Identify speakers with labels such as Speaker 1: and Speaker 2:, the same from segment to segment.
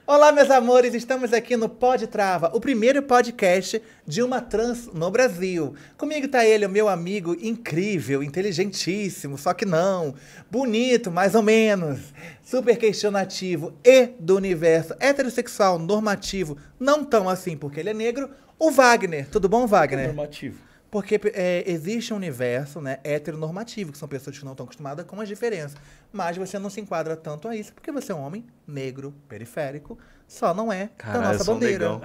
Speaker 1: Olá, meus amores, estamos aqui no Pod Trava, o primeiro podcast de uma trans no Brasil. Comigo tá ele, o meu amigo incrível, inteligentíssimo, só que não, bonito, mais ou menos, super questionativo e do universo heterossexual normativo, não tão assim porque ele é negro, o Wagner. Tudo bom, Wagner?
Speaker 2: Normativo.
Speaker 1: Porque existe um universo, né, heteronormativo, que são pessoas que não estão acostumadas com as diferenças. Mas você não se enquadra tanto a isso, porque você é um homem negro, periférico, só não é da nossa bandeira.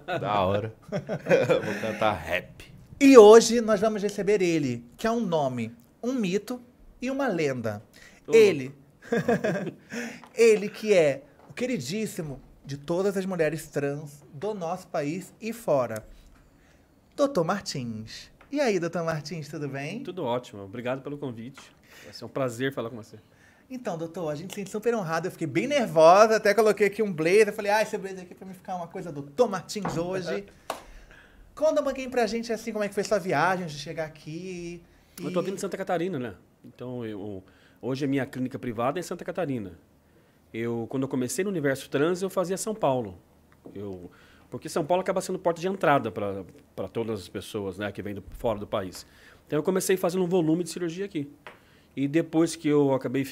Speaker 2: Da hora. Vou cantar rap.
Speaker 1: E hoje nós vamos receber ele, que é um nome, um mito e uma lenda. Ele, ele que é o queridíssimo de todas as mulheres trans do nosso país e fora. Doutor Martins. E aí, doutor Martins, tudo bem?
Speaker 3: Tudo ótimo. Obrigado pelo convite. Vai ser um prazer falar com você.
Speaker 1: Então, doutor, a gente se sente super honrado. Eu fiquei bem nervosa, até coloquei aqui um blazer. Falei, esse blazer aqui pra mim ficar uma coisa do Doutor Martins hoje. Conta um pouquinho pra gente, assim, como é que foi sua viagem de chegar aqui.
Speaker 3: Eu tô vindo de Santa Catarina, né? Então, hoje a minha clínica privada é em Santa Catarina. Quando eu comecei no Universo Trans, eu fazia São Paulo. Porque São Paulo acaba sendo porta de entrada para todas as pessoas, né, que vêm fora do país. Então eu comecei fazendo um volume de cirurgia aqui. E depois que eu acabei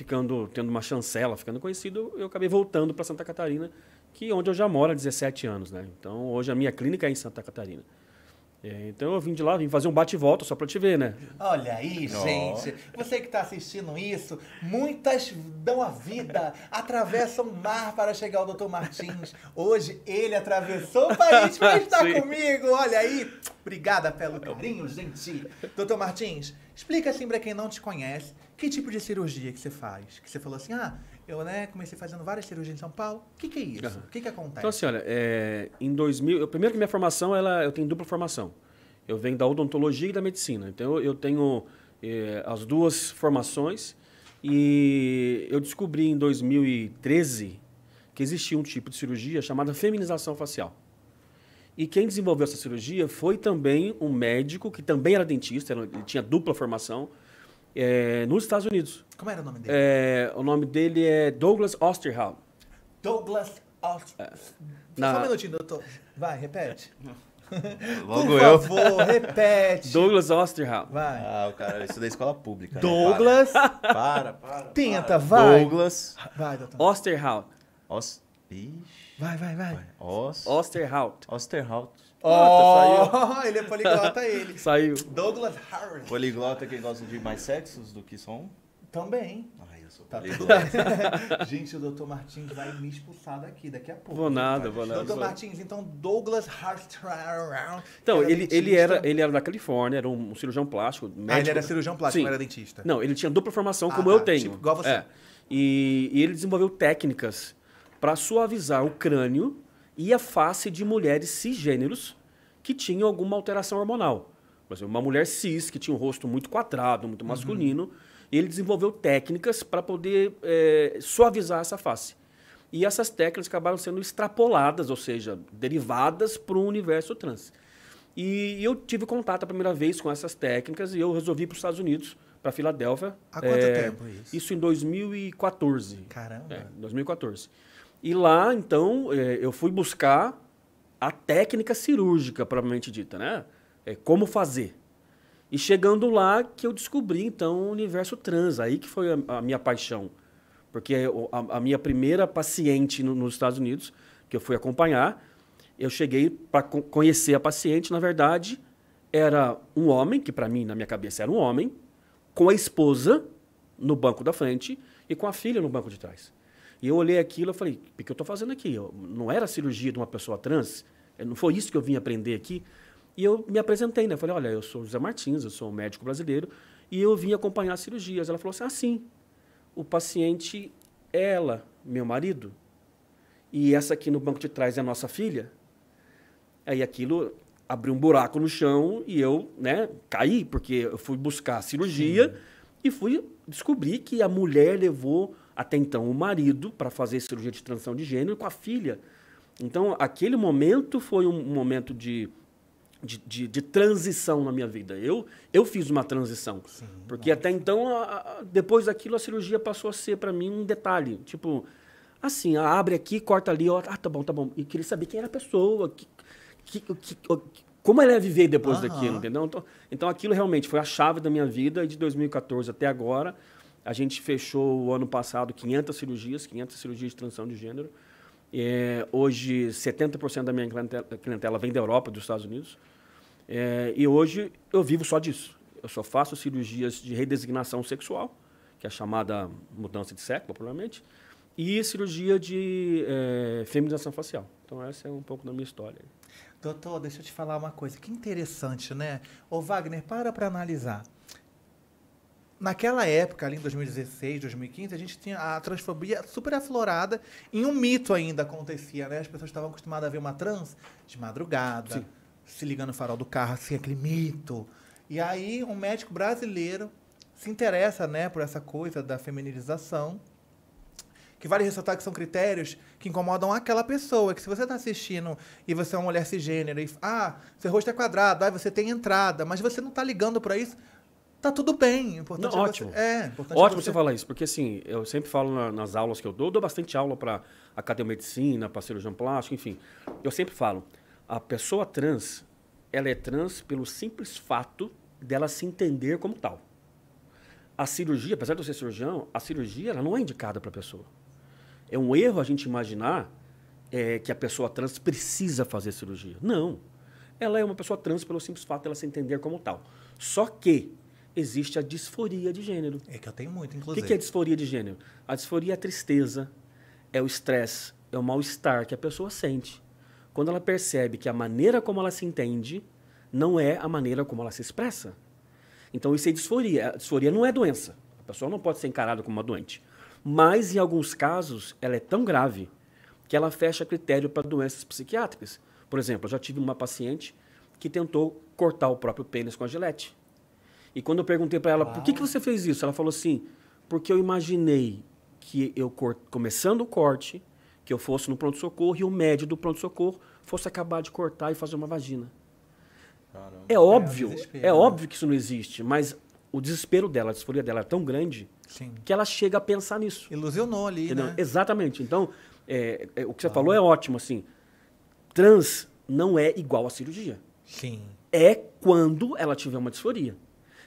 Speaker 3: tendo uma chancela, ficando conhecido, eu acabei voltando para Santa Catarina, que é onde eu já moro há 17 anos, né? Então hoje a minha clínica é em Santa Catarina. Então eu vim de lá, vim fazer um bate e volta só para te ver, né?
Speaker 1: Olha aí, gente. Você que está assistindo isso, muitas dão a vida, atravessam o mar para chegar ao Dr. Martins. Hoje ele atravessou o país para estar comigo. Olha aí. Obrigada pelo carinho, gente. Dr. Martins, explica assim para quem não te conhece, que tipo de cirurgia que você faz? Que você falou assim, eu comecei fazendo várias cirurgias em São Paulo. O que é isso? O que acontece?
Speaker 3: Então assim, olha, em 2000... Primeiro que minha formação, eu tenho dupla formação. Eu venho da odontologia e da medicina. Então eu tenho as duas formações e eu descobri em 2013 que existia um tipo de cirurgia chamada feminização facial. E quem desenvolveu essa cirurgia foi também um médico que também era dentista, ele tinha dupla formação, nos Estados Unidos.
Speaker 1: Como era o nome dele?
Speaker 3: O nome dele é Douglas Osterhout.
Speaker 1: Douglas Osterhout. Só um minutinho, doutor. Vai, repete.
Speaker 2: Logo
Speaker 1: Por favor, repete.
Speaker 3: Douglas Osterhout.
Speaker 1: Vai.
Speaker 2: O cara, isso da escola pública.
Speaker 1: Douglas.
Speaker 2: Né? Para.
Speaker 1: Tenta, vai.
Speaker 2: Douglas.
Speaker 1: Vai, doutor.
Speaker 3: Osterhout.
Speaker 2: Ixi.
Speaker 1: Vai.
Speaker 3: Osterhout.
Speaker 2: Osterhout.
Speaker 1: Saiu. Ele é poliglota, ele.
Speaker 3: Saiu.
Speaker 1: Douglas Harris.
Speaker 2: Poliglota quem gosta de mais sexos do que só um?
Speaker 1: Também.
Speaker 2: Ai, eu sou
Speaker 1: Tá
Speaker 2: poliglota.
Speaker 1: Gente, o Dr. Martins vai me expulsar daqui a pouco.
Speaker 3: Vou nada.
Speaker 1: Dr. Martins, então, Douglas Harris.
Speaker 3: Então, ele era da Califórnia, era um cirurgião plástico. Médico.
Speaker 1: Ele era cirurgião plástico,
Speaker 3: Sim.
Speaker 1: não era dentista.
Speaker 3: Não, ele tinha dupla formação, como eu tenho.
Speaker 1: Tipo, igual você.
Speaker 3: E ele desenvolveu técnicas para suavizar o crânio e a face de mulheres cisgêneros que tinham alguma alteração hormonal. Por exemplo, uma mulher cis, que tinha um rosto muito quadrado, muito masculino, e ele desenvolveu técnicas para poder suavizar essa face. E essas técnicas acabaram sendo extrapoladas, ou seja, derivadas para o universo trans. E eu tive contato a primeira vez com essas técnicas e eu resolvi ir para os Estados Unidos, para Filadélfia.
Speaker 1: Há quanto tempo isso?
Speaker 3: Isso em 2014.
Speaker 1: Caramba.
Speaker 3: 2014. E lá, então, eu fui buscar a técnica cirúrgica, propriamente dita, né? Como fazer. E chegando lá que eu descobri, então, o universo trans. Aí que foi a minha paixão. Porque a minha primeira paciente nos Estados Unidos, que eu fui acompanhar, eu cheguei para conhecer a paciente, na verdade, era um homem, que para mim, na minha cabeça, era um homem, com a esposa no banco da frente e com a filha no banco de trás. E eu olhei aquilo e falei, o que eu estou fazendo aqui? Não era a cirurgia de uma pessoa trans? Não foi isso que eu vim aprender aqui? E eu me apresentei, né? Falei, olha, eu sou José Martins, eu sou um médico brasileiro, e eu vim acompanhar as cirurgias. Ela falou assim, sim, o paciente é ela, meu marido, e essa aqui no banco de trás é a nossa filha. Aí aquilo abriu um buraco no chão e eu, caí, porque eu fui buscar a cirurgia e fui descobrir que a mulher levou até então o marido para fazer cirurgia de transição de gênero com a filha. Então, aquele momento foi um momento de transição na minha vida. Eu fiz uma transição. Sim, porque até então, depois daquilo, a cirurgia passou a ser para mim um detalhe. Tipo, Assim, abre aqui, corta ali, ó, tá bom, tá bom. E queria saber quem era a pessoa, como ela ia viver depois daquilo, entendeu? Então aquilo realmente foi a chave da minha vida, e de 2014 até agora, a gente fechou o ano passado 500 cirurgias de transição de gênero. Hoje, 70% da minha clientela vem da Europa, dos Estados Unidos. E hoje eu vivo só disso. Eu só faço cirurgias de redesignação sexual, que é a chamada mudança de sexo, popularmente, e cirurgia de feminização facial. Então, essa é um pouco da minha história.
Speaker 1: Doutor, deixa eu te falar uma coisa. Que interessante, né? Ô, Wagner, para analisar. Naquela época, ali em 2016, 2015, a gente tinha a transfobia super aflorada, e um mito ainda acontecia, né? As pessoas estavam acostumadas a ver uma trans de madrugada,
Speaker 3: Sim.
Speaker 1: se ligando no farol do carro, assim, aquele mito. E aí, um médico brasileiro se interessa, né, por essa coisa da feminilização, que vale ressaltar que são critérios que incomodam aquela pessoa, que se você está assistindo e você é uma mulher cisgênero, e seu rosto é quadrado, você tem entrada, mas você não está ligando para isso, tá tudo bem. Importante
Speaker 3: Não, ótimo.
Speaker 1: Importante
Speaker 3: Ótimo você falar isso, porque assim, eu sempre falo nas aulas que eu dou bastante aula para academia de medicina, para cirurgião plástico, enfim. Eu sempre falo, a pessoa trans, ela é trans pelo simples fato dela se entender como tal. A cirurgia, apesar de eu ser cirurgião, a cirurgia ela não é indicada para a pessoa. É um erro a gente imaginar que a pessoa trans precisa fazer cirurgia. Não. Ela é uma pessoa trans pelo simples fato dela se entender como tal. Só que existe a disforia de gênero.
Speaker 1: É que eu tenho muito, inclusive.
Speaker 3: O que é disforia de gênero? A disforia é a tristeza, é o estresse, é o mal-estar que a pessoa sente. Quando ela percebe que a maneira como ela se entende não é a maneira como ela se expressa. Então, isso é disforia. A disforia não é doença. A pessoa não pode ser encarada como uma doente. Mas, em alguns casos, ela é tão grave que ela fecha critério para doenças psiquiátricas. Por exemplo, eu já tive uma paciente que tentou cortar o próprio pênis com a gilete. E quando eu perguntei para ela, por que você fez isso? Ela falou assim, porque eu imaginei que eu, começando o corte, que eu fosse no pronto-socorro e o médico do pronto-socorro fosse acabar de cortar e fazer uma vagina.
Speaker 2: Caramba.
Speaker 3: É óbvio,
Speaker 1: né?
Speaker 3: óbvio que isso não existe, mas o desespero dela, a disforia dela é tão grande
Speaker 1: Sim.
Speaker 3: que ela chega a pensar nisso.
Speaker 1: Ilusionou ali,
Speaker 3: Entendeu?
Speaker 1: né?
Speaker 3: Exatamente. Então, o que você falou é ótimo, assim. Trans não é igual à cirurgia.
Speaker 1: Sim.
Speaker 3: É quando ela tiver uma disforia.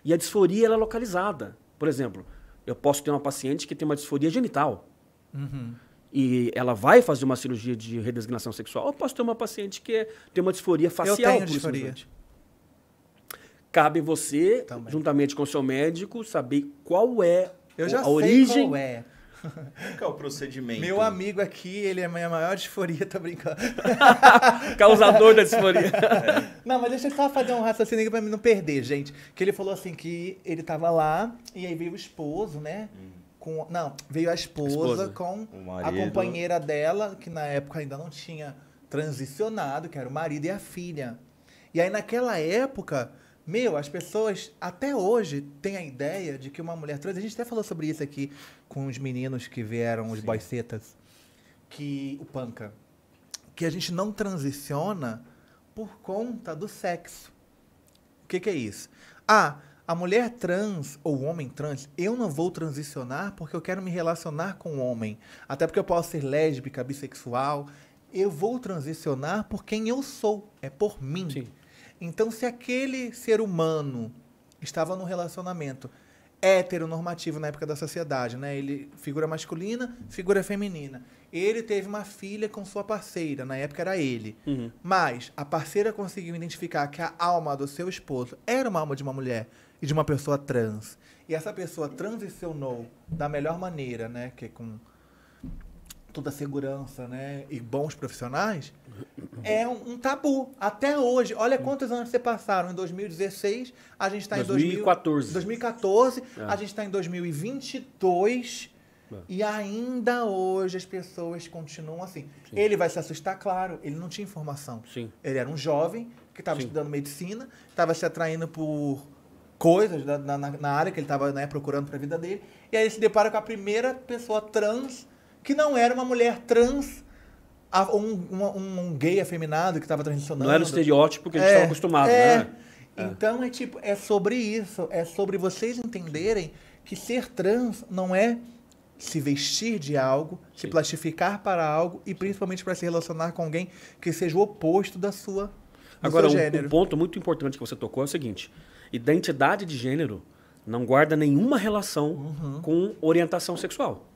Speaker 3: E a disforia ela é localizada. Por exemplo, eu posso ter uma paciente que tem uma disforia genital.
Speaker 1: Uhum.
Speaker 3: E ela vai fazer uma cirurgia de redesignação sexual. Ou posso ter uma paciente que tem uma disforia facial.
Speaker 1: Eu tenho
Speaker 3: por
Speaker 1: disforia.
Speaker 3: simplesmente. Cabe você,
Speaker 1: Também.
Speaker 3: juntamente com o seu médico, saber qual é
Speaker 1: Eu já
Speaker 3: a
Speaker 1: sei
Speaker 3: origem.
Speaker 1: qual é.
Speaker 2: Qual é o procedimento?
Speaker 1: Meu amigo aqui, ele é a minha maior disforia, tô brincando.
Speaker 3: Causador da disforia.
Speaker 1: Não, mas deixa eu só fazer um raciocínio aqui pra mim não perder, gente. Que ele falou assim que ele tava lá e aí veio o esposo, né? Veio a esposa com
Speaker 2: O
Speaker 1: a
Speaker 2: marido.
Speaker 1: companheira dela, que na época ainda não tinha transicionado, que era o marido e a filha. E aí naquela época, as pessoas até hoje têm a ideia de que uma mulher trans, a gente até falou sobre isso aqui com os meninos que vieram, os boycetas, que o panca, que a gente não transiciona por conta do sexo. O que é isso? A mulher trans ou o homem trans, eu não vou transicionar porque eu quero me relacionar com o homem. Até porque eu posso ser lésbica, bissexual. Eu vou transicionar por quem eu sou. É por mim.
Speaker 3: Sim.
Speaker 1: Então, se aquele ser humano estava num relacionamento heteronormativo na época da sociedade, né? Ele, figura masculina, figura feminina. Ele teve uma filha com sua parceira, na época era ele.
Speaker 3: Uhum.
Speaker 1: Mas a parceira conseguiu identificar que a alma do seu esposo era uma alma de uma mulher e de uma pessoa trans. E essa pessoa transicionou da melhor maneira, né? Que com toda a segurança, né? E bons profissionais. É um tabu. Até hoje. Olha quantos anos se passaram. Em 2016, a gente está em
Speaker 3: 2014.
Speaker 1: 2014, a gente está em 2022. E ainda hoje as pessoas continuam assim.
Speaker 3: Sim.
Speaker 1: Ele vai se assustar, claro. Ele não tinha informação.
Speaker 3: Sim.
Speaker 1: Ele era um jovem que estava
Speaker 3: Sim.
Speaker 1: estudando medicina, estava se atraindo por coisas na área que ele estava, né, procurando para a vida dele. E aí ele se depara com a primeira pessoa trans que não era uma mulher trans, um gay afeminado que estava transicionando.
Speaker 3: Não era o estereótipo que a gente estava acostumado, né?
Speaker 1: Então é sobre isso. É sobre vocês entenderem que ser trans não é se vestir de algo, se plastificar para algo e principalmente para se relacionar com alguém que seja o oposto do
Speaker 3: Agora,
Speaker 1: seu gênero.
Speaker 3: um ponto muito importante que você tocou é o seguinte: identidade de gênero não guarda nenhuma relação com orientação sexual.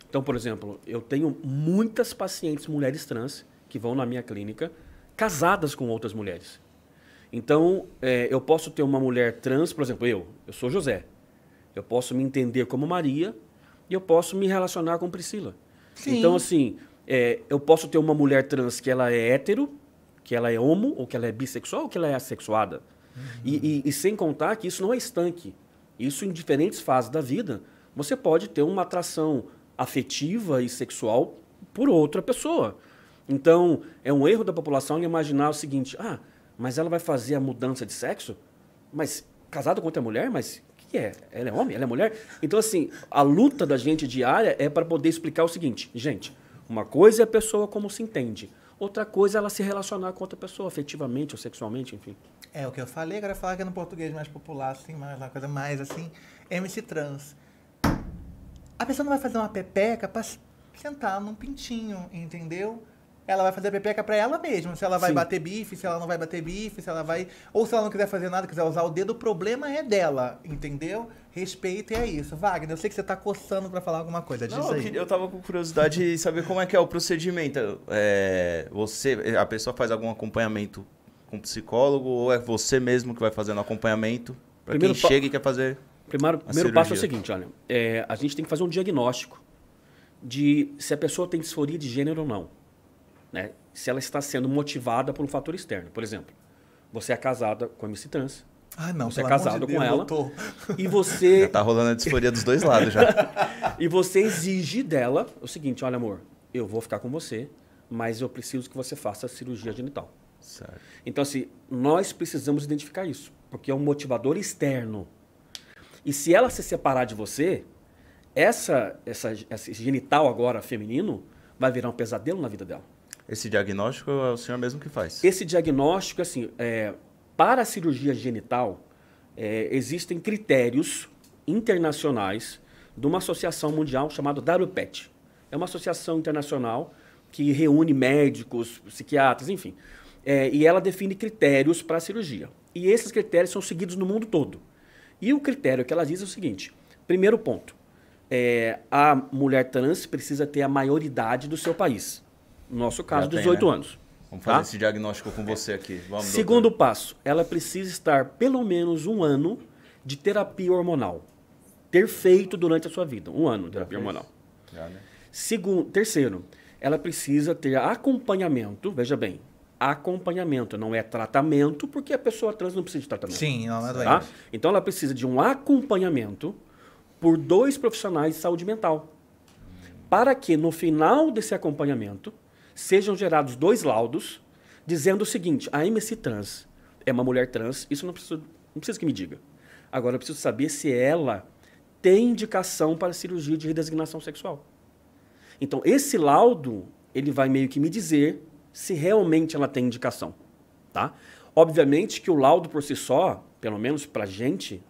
Speaker 3: Então, por exemplo, eu tenho muitas pacientes mulheres trans que vão na minha clínica casadas com outras mulheres. Então, eu posso ter uma mulher trans, por exemplo, eu sou José. Eu posso me entender como Maria e eu posso me relacionar com Priscila.
Speaker 1: Sim.
Speaker 3: Então, assim, eu posso ter uma mulher trans que ela é hétero, que ela é homo, ou que ela é bissexual, ou que ela é assexuada. E sem contar que isso não é estanque. Isso, em diferentes fases da vida, você pode ter uma atração afetiva e sexual por outra pessoa. Então, é um erro da população imaginar o seguinte: mas ela vai fazer a mudança de sexo? Mas casada com outra mulher? Mas o que é? Ela é homem? Ela é mulher? Então, assim, a luta da gente diária é para poder explicar o seguinte: gente, uma coisa é a pessoa como se entende. Outra coisa é ela se relacionar com outra pessoa, afetivamente ou sexualmente, enfim.
Speaker 1: É o que eu falei, agora falar que é no português mais popular, assim, uma coisa mais assim, MC trans. A pessoa não vai fazer uma pepeca pra sentar num pintinho, entendeu? Ela vai fazer a pepeca pra ela mesma. Se ela vai bater bife, se ela não vai bater bife, se ela vai... Ou se ela não quiser fazer nada, quiser usar o dedo, o problema é dela, entendeu? Respeito é isso. Wagner, eu sei que você tá coçando pra falar alguma coisa. Diz aí.
Speaker 2: Eu tava com curiosidade de saber como é que é o procedimento. A pessoa faz algum acompanhamento com psicólogo ou é você mesmo que vai fazendo acompanhamento para quem chega e quer fazer
Speaker 3: Primeiro passo é o seguinte, olha, a gente tem que fazer um diagnóstico de se a pessoa tem disforia de gênero ou não, né? Se ela está sendo motivada por um fator externo. Por exemplo, você é casada com a MC trans, você é casado com ela e você...
Speaker 2: Já tá rolando a disforia dos dois lados já.
Speaker 3: E você exige dela o seguinte: olha, amor, eu vou ficar com você, mas eu preciso que você faça a cirurgia genital.
Speaker 2: Certo.
Speaker 3: Então, assim, nós precisamos identificar isso, porque é um motivador externo. E se ela se separar de você, esse genital agora feminino vai virar um pesadelo na vida dela.
Speaker 2: Esse diagnóstico é o senhor mesmo que faz?
Speaker 3: Esse diagnóstico, assim, para a cirurgia genital, existem critérios internacionais de uma associação mundial chamada WPET. É uma associação internacional que reúne médicos, psiquiatras, enfim. E ela define critérios para a cirurgia. E esses critérios são seguidos no mundo todo. E o critério que ela diz é o seguinte: primeiro ponto, a mulher trans precisa ter a maioridade do seu país. No nosso caso, 18 anos.
Speaker 2: Vamos fazer esse diagnóstico com você aqui. Vamos,
Speaker 3: Segundo passo, ela precisa estar pelo menos 1 ano de terapia hormonal. Ter feito durante a sua vida. 1 ano de terapia hormonal.
Speaker 2: Já, né?
Speaker 3: Terceiro, ela precisa ter acompanhamento, veja bem, acompanhamento, não é tratamento, porque a pessoa trans não precisa de tratamento.
Speaker 1: Sim, não é doente.
Speaker 3: Tá? Então ela precisa de um acompanhamento por 2 profissionais de saúde mental. Para que no final desse acompanhamento sejam gerados 2 laudos dizendo o seguinte: a MC trans é uma mulher trans, isso não precisa que me diga. Agora eu preciso saber se ela tem indicação para cirurgia de redesignação sexual. Então esse laudo, ele vai meio que me dizer se realmente ela tem indicação, tá? Obviamente que o laudo por si só, pelo menos pra gente,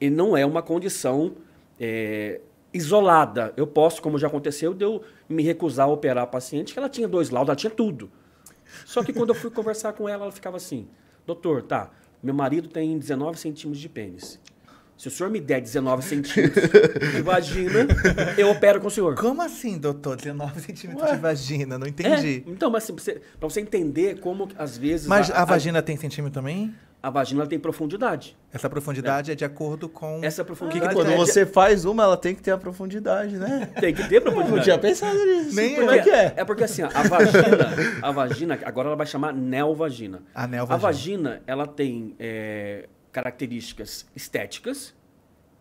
Speaker 3: ele não é uma condição isolada. Eu posso, como já aconteceu, de eu me recusar a operar a paciente, que ela tinha 2 laudos, ela tinha tudo. Só que quando eu fui conversar com ela, ela ficava assim: doutor, tá, meu marido tem 19 centímetros de pênis. Se o senhor me der 19 centímetros de vagina, eu opero com o senhor.
Speaker 1: Como assim, doutor? 19 centímetros de vagina? Não entendi.
Speaker 3: Então, mas assim, pra você entender como, às vezes...
Speaker 1: Mas a vagina tem centímetro também?
Speaker 3: A vagina ela tem profundidade.
Speaker 1: Essa profundidade é de acordo com...
Speaker 3: Essa profundidade
Speaker 2: quando você faz uma, ela tem que ter a profundidade, né?
Speaker 3: Tem que ter profundidade.
Speaker 2: Não tinha pensado nisso.
Speaker 1: Nem
Speaker 2: como é que é?
Speaker 3: É porque assim, a vagina, agora ela vai chamar neovagina.
Speaker 1: A neovagina.
Speaker 3: A vagina, ela tem características estéticas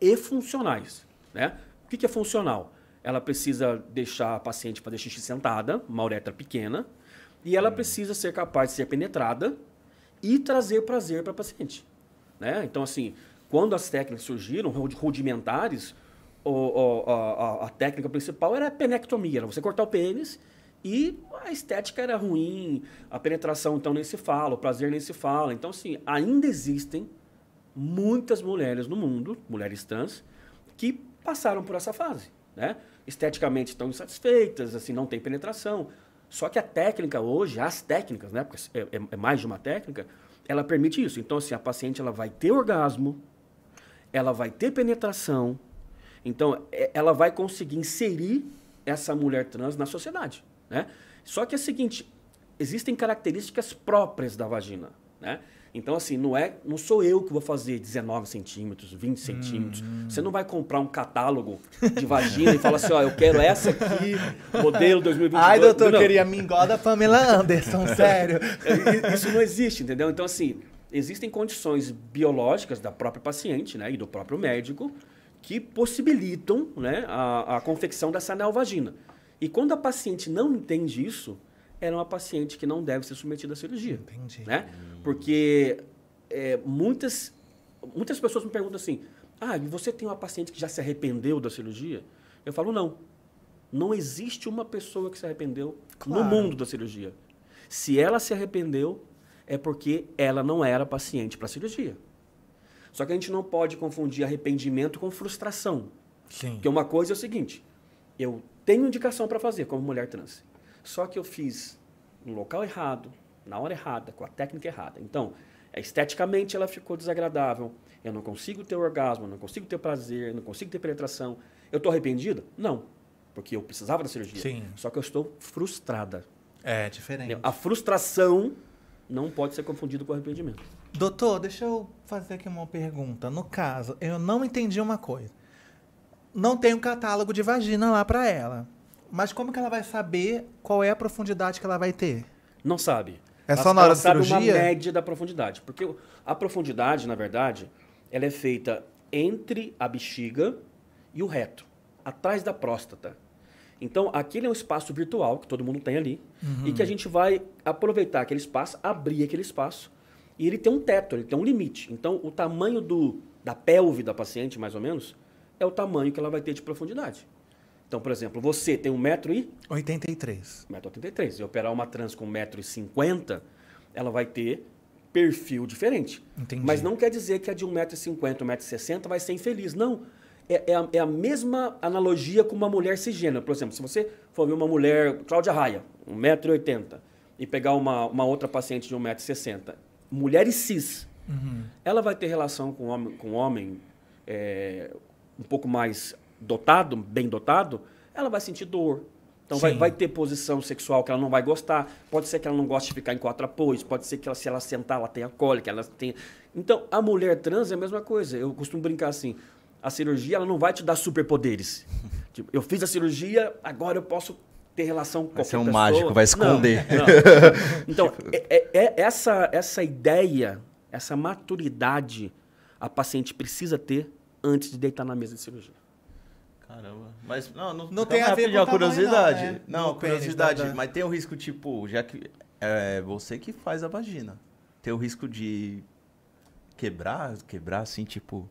Speaker 3: e funcionais, né? O que é funcional? Ela precisa deixar a paciente fazer xixi sentada, uma uretra pequena, e ela precisa ser capaz de ser penetrada e trazer prazer para a paciente, né? Então, assim, quando as técnicas surgiram, rudimentares, a técnica principal era a penectomia, era você cortar o pênis, e a estética era ruim, a penetração, então, nem se fala, o prazer nem se fala. Então, assim, ainda existem muitas mulheres no mundo, mulheres trans, que passaram por essa fase. né? Esteticamente estão insatisfeitas, assim, não tem penetração. Só que a técnica hoje, as técnicas, né? Porque é mais de uma técnica, ela permite isso. Então, assim, a paciente ela vai ter orgasmo, ela vai ter penetração, então ela vai conseguir inserir essa mulher trans na sociedade, né? Só que é o seguinte, existem características próprias da vagina, né? Então, assim, não sou eu que vou fazer 19 centímetros, 20 centímetros. Você não vai comprar um catálogo de vagina e falar assim, ó, eu quero essa aqui, modelo 2022.
Speaker 1: Ai, doutor, eu queria mingó da Pamela Anderson, sério.
Speaker 3: Isso não existe, entendeu? Então, assim, existem condições biológicas da própria paciente, né, e do próprio médico que possibilitam, né, a confecção dessa neovagina. E quando a paciente não entende isso, ela é uma paciente que não deve ser submetida à cirurgia.
Speaker 1: Entendi.
Speaker 3: Né? Porque muitas pessoas me perguntam assim, você tem uma paciente que já se arrependeu da cirurgia? Eu falo, não. Não existe uma pessoa que se arrependeu no mundo da cirurgia. Se ela se arrependeu, é porque ela não era paciente para cirurgia. Só que a gente não pode confundir arrependimento com frustração.
Speaker 1: Sim.
Speaker 3: Porque uma coisa é o seguinte, eu tenho indicação para fazer como mulher trans. Só que eu fiz no local errado, na hora errada, com a técnica errada. Então, esteticamente ela ficou desagradável. Eu não consigo ter orgasmo, eu não consigo ter prazer, eu não consigo ter penetração. Eu estou arrependido? Não, porque eu precisava da cirurgia.
Speaker 1: Sim.
Speaker 3: Só que eu estou frustrada.
Speaker 1: É diferente.
Speaker 3: A frustração não pode ser confundida com arrependimento.
Speaker 1: Doutor, deixa eu fazer aqui uma pergunta. No caso, eu não entendi uma coisa. Não tem um catálogo de vagina lá para ela. Mas como que ela vai saber qual é a profundidade que ela vai ter?
Speaker 3: Não sabe.
Speaker 1: É só na hora da cirurgia?
Speaker 3: Ela sabe uma média da profundidade. Porque a profundidade, na verdade, ela é feita entre a bexiga e o reto, atrás da próstata. Então, aquele é um espaço virtual que todo mundo tem ali e que a gente vai aproveitar aquele espaço, abrir aquele espaço e ele tem um teto, ele tem um limite. Então, o tamanho da pelve da paciente, mais ou menos, é o tamanho que ela vai ter de profundidade. Então, por exemplo, você tem
Speaker 1: 1,83 m.
Speaker 3: 1,83 m. E operar uma trans com 1,50 m, ela vai ter perfil diferente.
Speaker 1: Entendi.
Speaker 3: Mas não quer dizer que a de 1,50 m, 1,60 m vai ser infeliz. Não. É a mesma analogia com uma mulher cisgênera. Por exemplo, se você for ver uma mulher, Cláudia Raia, 1,80 m, e pegar uma outra paciente de 1,60 m, mulheres cis, ela vai ter relação com homem um pouco mais dotado, bem dotado, ela vai sentir dor. Então vai ter posição sexual que ela não vai gostar. Pode ser que ela não goste de ficar em 4 apoios. Pode ser que se ela sentar, ela tenha cólica. Ela tenha... Então, a mulher trans é a mesma coisa. Eu costumo brincar assim. A cirurgia ela não vai te dar superpoderes. Tipo, eu fiz a cirurgia, agora eu posso ter relação com qualquer pessoa.
Speaker 2: Vai ser um mágico, vai esconder.
Speaker 3: Não. Então, essa ideia, essa maturidade, a paciente precisa ter antes de deitar na mesa de cirurgia.
Speaker 2: Caramba. Mas
Speaker 1: não tem a ver com
Speaker 2: a
Speaker 1: o tamanho,
Speaker 2: curiosidade.
Speaker 1: não, né?
Speaker 2: Não,
Speaker 1: No pênis,
Speaker 2: curiosidade.
Speaker 1: da-
Speaker 2: Mas tem o risco, tipo, já que é você que faz a vagina. Tem o risco de quebrar assim, tipo...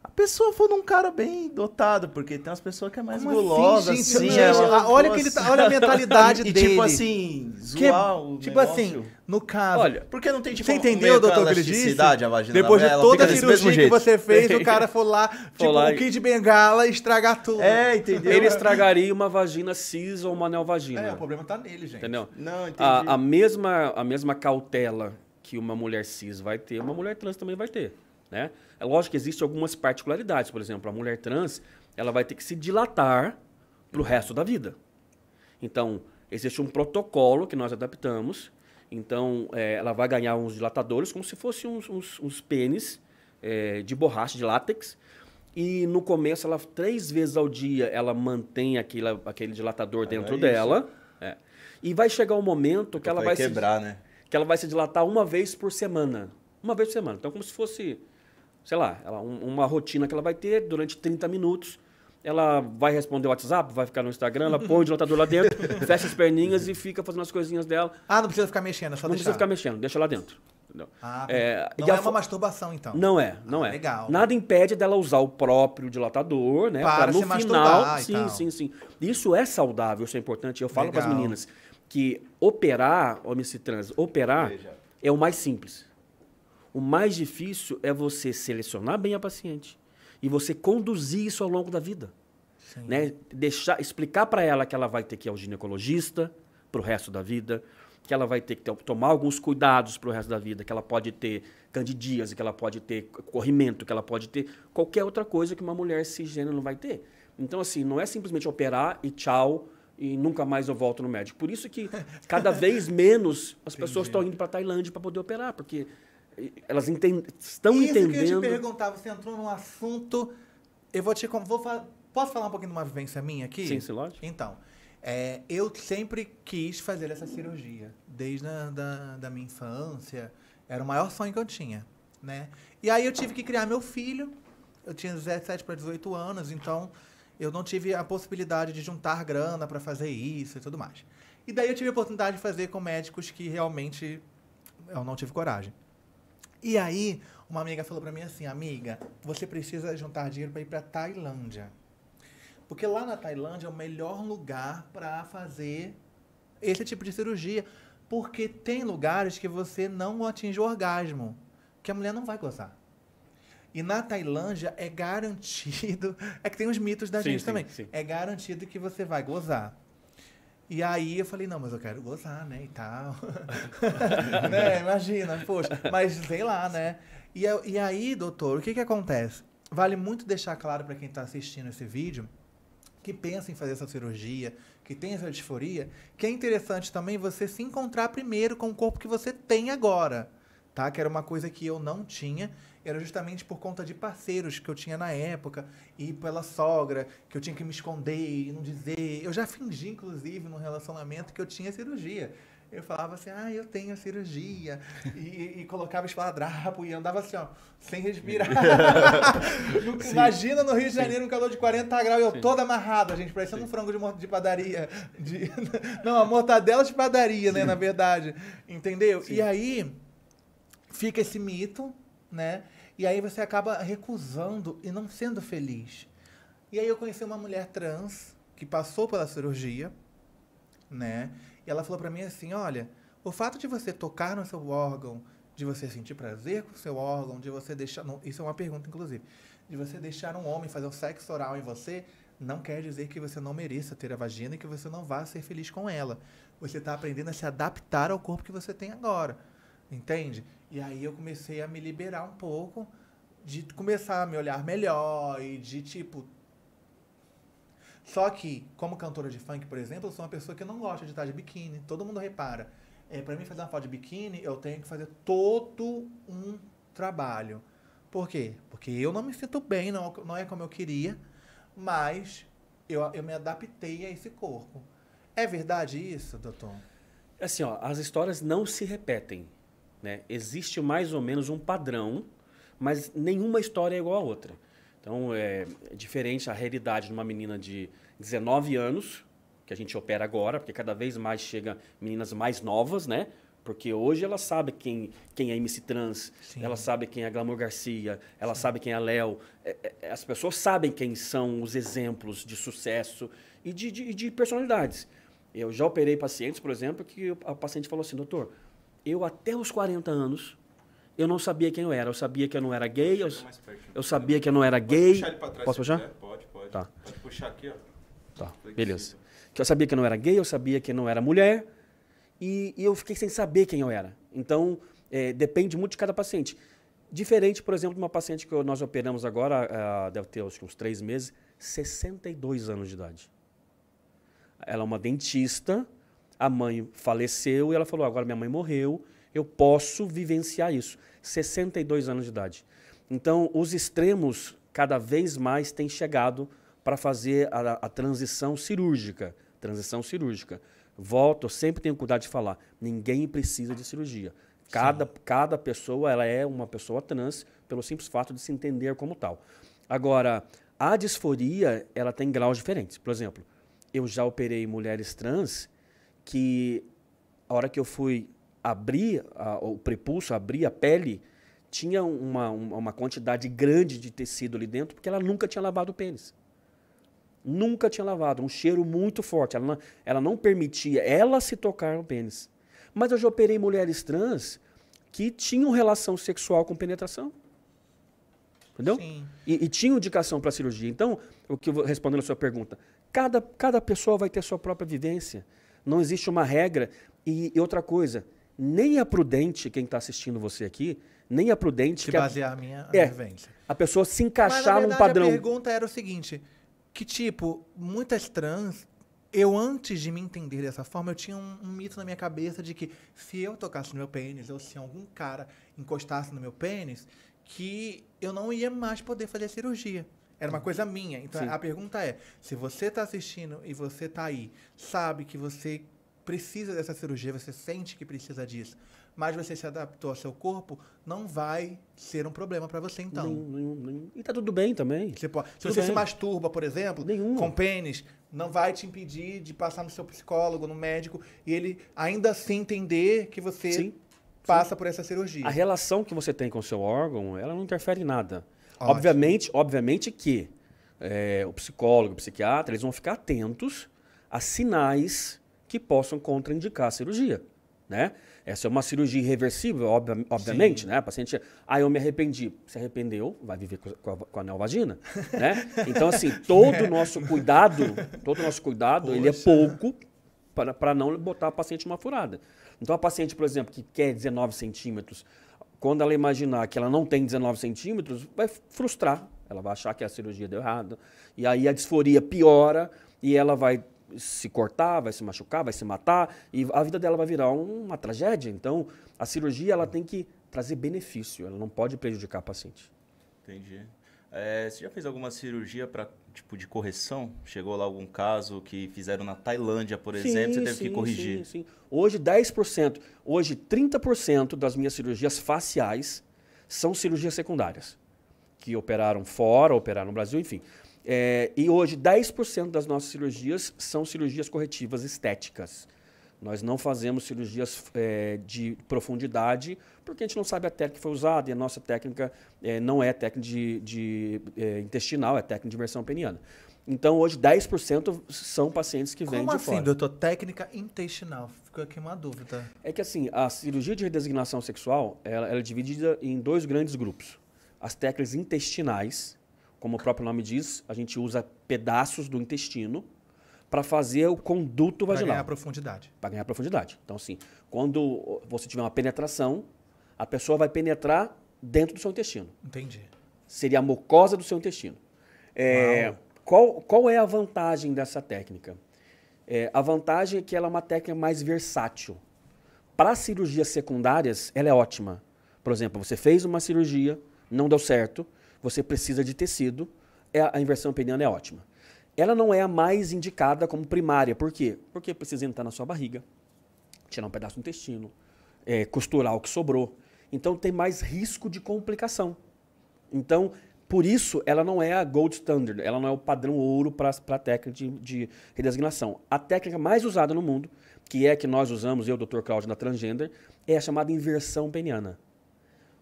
Speaker 2: A pessoa for num cara bem dotado, porque tem umas pessoas que é mais
Speaker 1: Como
Speaker 2: gulosa,
Speaker 1: assim,
Speaker 2: assim.
Speaker 1: gente?
Speaker 2: ela-
Speaker 1: Olha a mentalidade
Speaker 2: e,
Speaker 1: dele.
Speaker 2: tipo assim, zoar o
Speaker 1: Tipo
Speaker 2: negócio.
Speaker 1: assim, no caso...
Speaker 3: Olha,
Speaker 2: Porque não tem, tipo,
Speaker 1: Você entendeu, doutor, o que ele disse?
Speaker 2: elasticidade a vagina
Speaker 1: Depois
Speaker 2: da
Speaker 1: de
Speaker 2: mulher,
Speaker 1: toda a
Speaker 2: ela fica desse mesmo
Speaker 1: cirurgia que
Speaker 2: jeito.
Speaker 1: você fez, o cara foi lá, tipo,
Speaker 3: lá
Speaker 1: o
Speaker 3: e-
Speaker 1: Kid Bengala, estragar tudo.
Speaker 2: É, entendeu?
Speaker 3: ele estragaria uma vagina cis ou uma neovagina.
Speaker 1: É, o problema tá nele, gente.
Speaker 3: Entendeu?
Speaker 2: Não, entendi.
Speaker 3: A mesma cautela que uma mulher cis vai ter, uma mulher trans também vai ter. Né? É lógico que existem algumas particularidades. Por exemplo, a mulher trans ela vai ter que se dilatar para o resto da vida. Então, existe um protocolo que nós adaptamos. Então, ela vai ganhar uns dilatadores como se fossem uns pênis de borracha, de látex. E no começo, 3 vezes ao dia, ela mantém aquele dilatador dentro dela. E vai chegar um momento que ela vai
Speaker 2: quebrar, né?
Speaker 3: que ela vai se dilatar uma vez por semana. Uma vez por semana. Então, como se fosse, sei lá, uma rotina que ela vai ter durante 30 minutos. Ela vai responder o WhatsApp, vai ficar no Instagram, ela põe o dilatador lá dentro, fecha as perninhas e fica fazendo as coisinhas dela.
Speaker 1: Ah, não precisa ficar mexendo, é só
Speaker 3: Não
Speaker 1: deixar.
Speaker 3: precisa ficar mexendo, deixa lá dentro. Entendeu?
Speaker 1: Ah,
Speaker 3: E
Speaker 1: não é
Speaker 3: a
Speaker 1: uma masturbação, então.
Speaker 3: Não é.
Speaker 1: Legal.
Speaker 3: Nada impede dela usar o próprio dilatador, né?
Speaker 1: Para
Speaker 3: no
Speaker 1: se
Speaker 3: final.
Speaker 1: masturbar e tal.
Speaker 3: Sim. Isso é saudável, isso é importante. Eu falo para as
Speaker 1: Legal.
Speaker 3: meninas que operar, homem cis trans, operar é o mais simples. O mais difícil é você selecionar bem a paciente e você conduzir isso ao longo da vida. né? Explicar para ela que ela vai ter que ir ao ginecologista para o resto da vida, que ela vai ter que tomar alguns cuidados para o resto da vida, que ela pode ter candidíase, que ela pode ter corrimento, que ela pode ter qualquer outra coisa que uma mulher cisgênero não vai ter. Então, assim, não é simplesmente operar e tchau, e nunca mais eu volto no médico. Por isso que cada vez menos as pessoas estão indo para a Tailândia para poder operar, porque elas estão entendendo...
Speaker 1: Isso que eu te perguntar, você entrou num assunto... Posso falar um pouquinho de uma vivência minha aqui?
Speaker 3: Sim, lógico.
Speaker 1: Então, eu sempre quis fazer essa cirurgia, desde da minha infância. Era o maior sonho que eu tinha, né? E aí eu tive que criar meu filho. Eu tinha 17 para 18 anos, então eu não tive a possibilidade de juntar grana para fazer isso e tudo mais. E daí eu tive a oportunidade de fazer com médicos que realmente eu não tive coragem. E aí, uma amiga falou para mim assim, amiga, você precisa juntar dinheiro para ir para Tailândia. Porque lá na Tailândia é o melhor lugar para fazer esse tipo de cirurgia. Porque tem lugares que você não atinge o orgasmo, que a mulher não vai gozar. E na Tailândia é garantido... É que tem uns mitos da gente também. Sim. É garantido que você vai gozar. E aí eu falei, não, mas eu quero gozar, né, e tal. Né, imagina, poxa. Mas sei lá, né. E aí, doutor, o que acontece? Vale muito deixar claro para quem está assistindo esse vídeo, que pensa em fazer essa cirurgia, que tem essa disforia, que é interessante também você se encontrar primeiro com o corpo que você tem agora, tá? Que era uma coisa que eu não tinha, era justamente por conta de parceiros que eu tinha na época, e pela sogra, que eu tinha que me esconder e não dizer. Eu já fingi, inclusive, num relacionamento que eu tinha cirurgia. Eu falava assim, eu tenho cirurgia, e colocava esparadrapo e andava assim, ó, sem respirar. Imagina no Rio de Janeiro um calor de 40 graus, eu todo amarrado, gente, parecendo um frango de padaria. Não, a mortadela de padaria, né, na verdade. Entendeu? Sim. E aí fica esse mito, né? E aí você acaba recusando e não sendo feliz. E aí eu conheci uma mulher trans que passou pela cirurgia, né? E ela falou pra mim assim, olha, o fato de você tocar no seu órgão, de você sentir prazer com o seu órgão, de você deixar... Não, isso é uma pergunta, inclusive. De você deixar um homem fazer o sexo oral em você, não quer dizer que você não mereça ter a vagina e que você não vá ser feliz com ela. Você está aprendendo a se adaptar ao corpo que você tem agora. Entende? E aí eu comecei a me liberar um pouco, de começar a me olhar melhor e de, tipo... Só que, como cantora de funk, por exemplo, eu sou uma pessoa que não gosta de estar de biquíni. Todo mundo repara. Pra mim fazer uma foto de biquíni, eu tenho que fazer todo um trabalho. Por quê? Porque eu não me sinto bem, não é como eu queria, mas eu me adaptei a esse corpo. É verdade isso, doutor?
Speaker 3: Assim, ó, as histórias não se repetem, né? Existe mais ou menos um padrão, mas nenhuma história é igual a outra. Então, é diferente a realidade de uma menina de 19 anos, que a gente opera agora, porque cada vez mais chega meninas mais novas, né? Porque hoje ela sabe quem é MC Trans, sim, ela sabe quem é Glamour Garcia, ela sim, sabe quem é Léo. As pessoas sabem quem são os exemplos de sucesso e de personalidades. Eu já operei pacientes, por exemplo, que a paciente falou assim, doutor, eu até os 40 anos... Eu não sabia quem eu era. Eu sabia que eu não era gay. Eu sabia que eu não era gay.
Speaker 2: Puxar ele pra trás.
Speaker 3: Posso puxar?
Speaker 2: Pode.
Speaker 3: Tá.
Speaker 2: Pode puxar aqui, ó.
Speaker 3: Tá, beleza. Que eu sabia que eu não era gay, eu sabia que eu não era mulher. E eu fiquei sem saber quem eu era. Então, depende muito de cada paciente. Diferente, por exemplo, de uma paciente que nós operamos agora, deve ter acho, uns 3 meses, 62 anos de idade. Ela é uma dentista, a mãe faleceu e ela falou, agora minha mãe morreu, eu posso vivenciar isso. 62 anos de idade. Então, os extremos cada vez mais têm chegado para fazer a transição cirúrgica. Volto, eu sempre tenho cuidado de falar, ninguém precisa de cirurgia. Cada pessoa ela é uma pessoa trans pelo simples fato de se entender como tal. Agora, a disforia ela tem graus diferentes. Por exemplo, eu já operei mulheres trans que a hora que eu fui abrir o prepulso, abrir a pele, tinha uma quantidade grande de tecido ali dentro, porque ela nunca tinha lavado o pênis. Nunca tinha lavado. Um cheiro muito forte. Ela não permitia ela se tocar no pênis. Mas eu já operei mulheres trans que tinham relação sexual com penetração. Entendeu?
Speaker 1: Sim.
Speaker 3: E tinha indicação para cirurgia. Então, respondendo a sua pergunta, cada pessoa vai ter sua própria vivência. Não existe uma regra. E outra coisa, nem é prudente, quem está assistindo você aqui, nem é prudente...
Speaker 1: Se
Speaker 3: que
Speaker 1: basear a minha vivência.
Speaker 3: A pessoa se encaixar
Speaker 1: Mas, na
Speaker 3: num
Speaker 1: verdade,
Speaker 3: padrão.
Speaker 1: a pergunta era o seguinte, que tipo, muitas trans... Eu, antes de me entender dessa forma, eu tinha um mito na minha cabeça de que se eu tocasse no meu pênis, ou se algum cara encostasse no meu pênis, que eu não ia mais poder fazer cirurgia. Era uma coisa minha. Então,
Speaker 3: Sim.
Speaker 1: a pergunta é, se você está assistindo e você está aí, sabe que você precisa dessa cirurgia, você sente que precisa disso, mas você se adaptou ao seu corpo, não vai ser um problema para você, então.
Speaker 3: Nenhum. E tá tudo bem também.
Speaker 1: Se
Speaker 3: Tudo
Speaker 1: você se
Speaker 3: bem.
Speaker 1: masturba, por exemplo,
Speaker 3: Nenhum.
Speaker 1: com pênis, não vai te impedir de passar no seu psicólogo, no médico, e ele ainda assim entender que você
Speaker 3: Sim.
Speaker 1: passa por essa cirurgia.
Speaker 3: A relação que você tem com o seu órgão, ela não interfere em nada.
Speaker 1: Ótimo.
Speaker 3: Obviamente que o psicólogo, o psiquiatra, eles vão ficar atentos a sinais que possam contraindicar a cirurgia, né? Essa é uma cirurgia irreversível, obviamente,
Speaker 1: Sim.
Speaker 3: né? A paciente, eu me arrependi. Se arrependeu, vai viver com a neovagina, né? Então, assim, todo o nosso cuidado, ele é
Speaker 1: Poxa.
Speaker 3: pouco para não botar a paciente numa furada. Então, a paciente, por exemplo, que quer 19 centímetros, quando ela imaginar que ela não tem 19 centímetros, vai frustrar. Ela vai achar que a cirurgia deu errado. E aí a disforia piora e ela vai se cortar, vai se machucar, vai se matar e a vida dela vai virar uma tragédia. Então, a cirurgia ela tem que trazer benefício, ela não pode prejudicar a paciente.
Speaker 2: Entendi. Você já fez alguma cirurgia para tipo de correção? Chegou lá algum caso que fizeram na Tailândia, por exemplo, você teve que corrigir?
Speaker 3: Sim. Hoje 10%, hoje 30% das minhas cirurgias faciais são cirurgias secundárias, que operaram fora, operaram no Brasil, enfim. E hoje 10% das nossas cirurgias são cirurgias corretivas estéticas. Nós não fazemos cirurgias de profundidade, porque a gente não sabe a técnica que foi usada, e a nossa técnica não é técnica de intestinal, é técnica de inversão peniana. Então, hoje, 10% são pacientes que vêm de
Speaker 1: Como
Speaker 3: fora.
Speaker 1: assim, doutor? Técnica intestinal? Ficou aqui uma dúvida.
Speaker 3: É que assim, a cirurgia de redesignação sexual, ela é dividida em dois grandes grupos. As técnicas intestinais, como o próprio nome diz, a gente usa pedaços do intestino para fazer o conduto vaginal.
Speaker 1: Para ganhar profundidade.
Speaker 3: Para ganhar profundidade. Então, assim, quando você tiver uma penetração, a pessoa vai penetrar dentro do seu intestino.
Speaker 1: Entendi.
Speaker 3: Seria a mucosa do seu intestino. Qual é a vantagem dessa técnica? A vantagem é que ela é uma técnica mais versátil. Para cirurgias secundárias, ela é ótima. Por exemplo, você fez uma cirurgia, não deu certo, você precisa de tecido, a inversão peniana é ótima. Ela não é a mais indicada como primária. Por quê? Porque precisa entrar na sua barriga, tirar um pedaço do intestino, costurar o que sobrou. Então, tem mais risco de complicação. Então, por isso, ela não é a gold standard, ela não é o padrão ouro para a técnica de redesignação. A técnica mais usada no mundo, que é a que nós usamos, eu, Dr. Cláudio, na Transgender, é a chamada inversão peniana.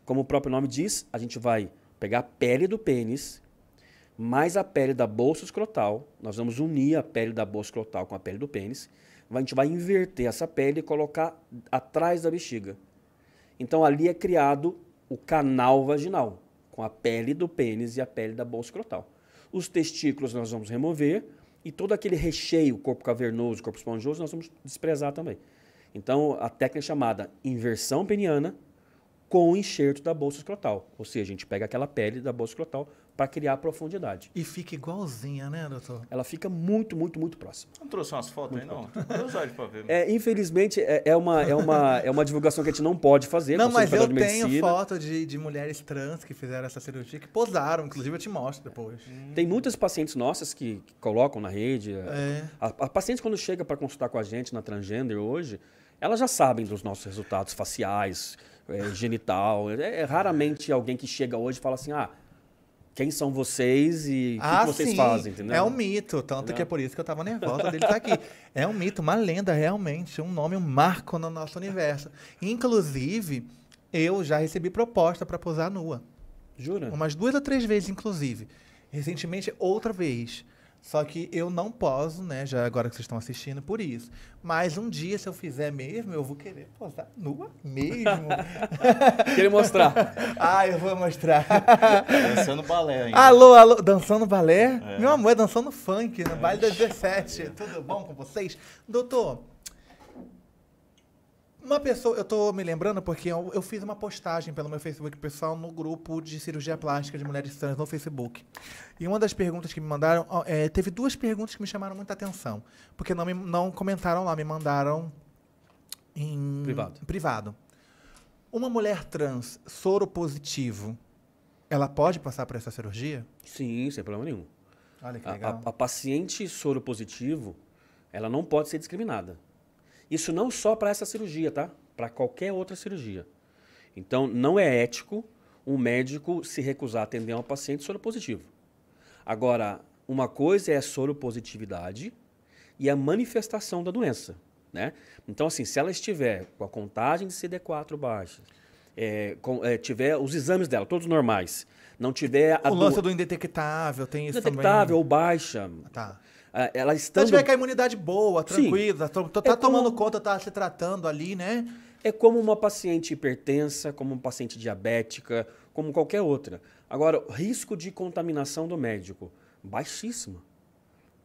Speaker 3: Como o próprio nome diz, a gente vai pegar a pele do pênis, mais a pele da bolsa escrotal, nós vamos unir a pele da bolsa escrotal com a pele do pênis, a gente vai inverter essa pele e colocar atrás da bexiga. Então, ali é criado o canal vaginal, com a pele do pênis e a pele da bolsa escrotal. Os testículos nós vamos remover e todo aquele recheio, corpo cavernoso, corpo esponjoso, nós vamos desprezar também. Então, a técnica é chamada inversão peniana com o enxerto da bolsa escrotal. Ou seja, a gente pega aquela pele da bolsa escrotal para criar profundidade.
Speaker 1: E fica igualzinha, né, doutor?
Speaker 3: Ela fica muito, muito, muito próxima.
Speaker 2: Não trouxe umas fotos aí, não? Vou usar pra ver.
Speaker 3: Infelizmente, é uma divulgação que a gente não pode fazer.
Speaker 1: Não, mas eu
Speaker 3: de
Speaker 1: tenho
Speaker 3: medicina.
Speaker 1: foto de mulheres trans que fizeram essa cirurgia, que posaram. Inclusive, eu te mostro depois.
Speaker 3: Tem muitas pacientes nossas que colocam na rede. A paciente, quando chega para consultar com a gente na Transgender hoje, elas já sabem dos nossos resultados faciais, genital. Raramente alguém que chega hoje fala assim, quem são vocês e o que vocês fazem, entendeu?
Speaker 1: É um mito, tanto que é por isso que eu tava nervosa dele estar aqui. É um mito, uma lenda realmente, um nome, um marco no nosso universo. Inclusive, eu já recebi proposta para posar nua.
Speaker 3: Jura?
Speaker 1: Umas 2 ou 3 vezes, inclusive. Recentemente, outra vez. Só que eu não poso, né? Já agora que vocês estão assistindo, por isso. Mas um dia, se eu fizer mesmo, eu vou querer posar nua mesmo.
Speaker 3: Queria mostrar.
Speaker 1: Eu vou mostrar.
Speaker 2: Dançando balé ainda.
Speaker 1: Alô, dançando balé? Meu amor, é dançando funk, no baile das 17. Tudo bom com vocês? Doutor, uma pessoa, eu tô me lembrando porque eu fiz uma postagem pelo meu Facebook pessoal no grupo de cirurgia plástica de mulheres trans no Facebook. E uma das perguntas que me mandaram, teve 2 perguntas que me chamaram muita atenção. Porque não comentaram lá, me mandaram em privado. Uma mulher trans soro positivo, ela pode passar por essa cirurgia?
Speaker 3: Sim, sem problema nenhum.
Speaker 1: Olha que legal.
Speaker 3: A paciente soro positivo, ela não pode ser discriminada. Isso não só para essa cirurgia, tá? Para qualquer outra cirurgia. Então, não é ético um médico se recusar a atender uma paciente soropositivo. Agora, uma coisa é a soropositividade e a manifestação da doença, né? Então, assim, se ela estiver com a contagem de CD4 baixa, tiver os exames dela, todos normais, não tiver...
Speaker 1: O lance do indetectável, tem isso também?
Speaker 3: Indetectável ou baixa...
Speaker 1: Tá.
Speaker 3: Ela estando...
Speaker 1: Se tiver com a imunidade boa, tranquila, tá tomando conta, tá se tratando ali, né?
Speaker 3: É como uma paciente hipertensa, como uma paciente diabética, como qualquer outra. Agora, o risco de contaminação do médico, baixíssimo.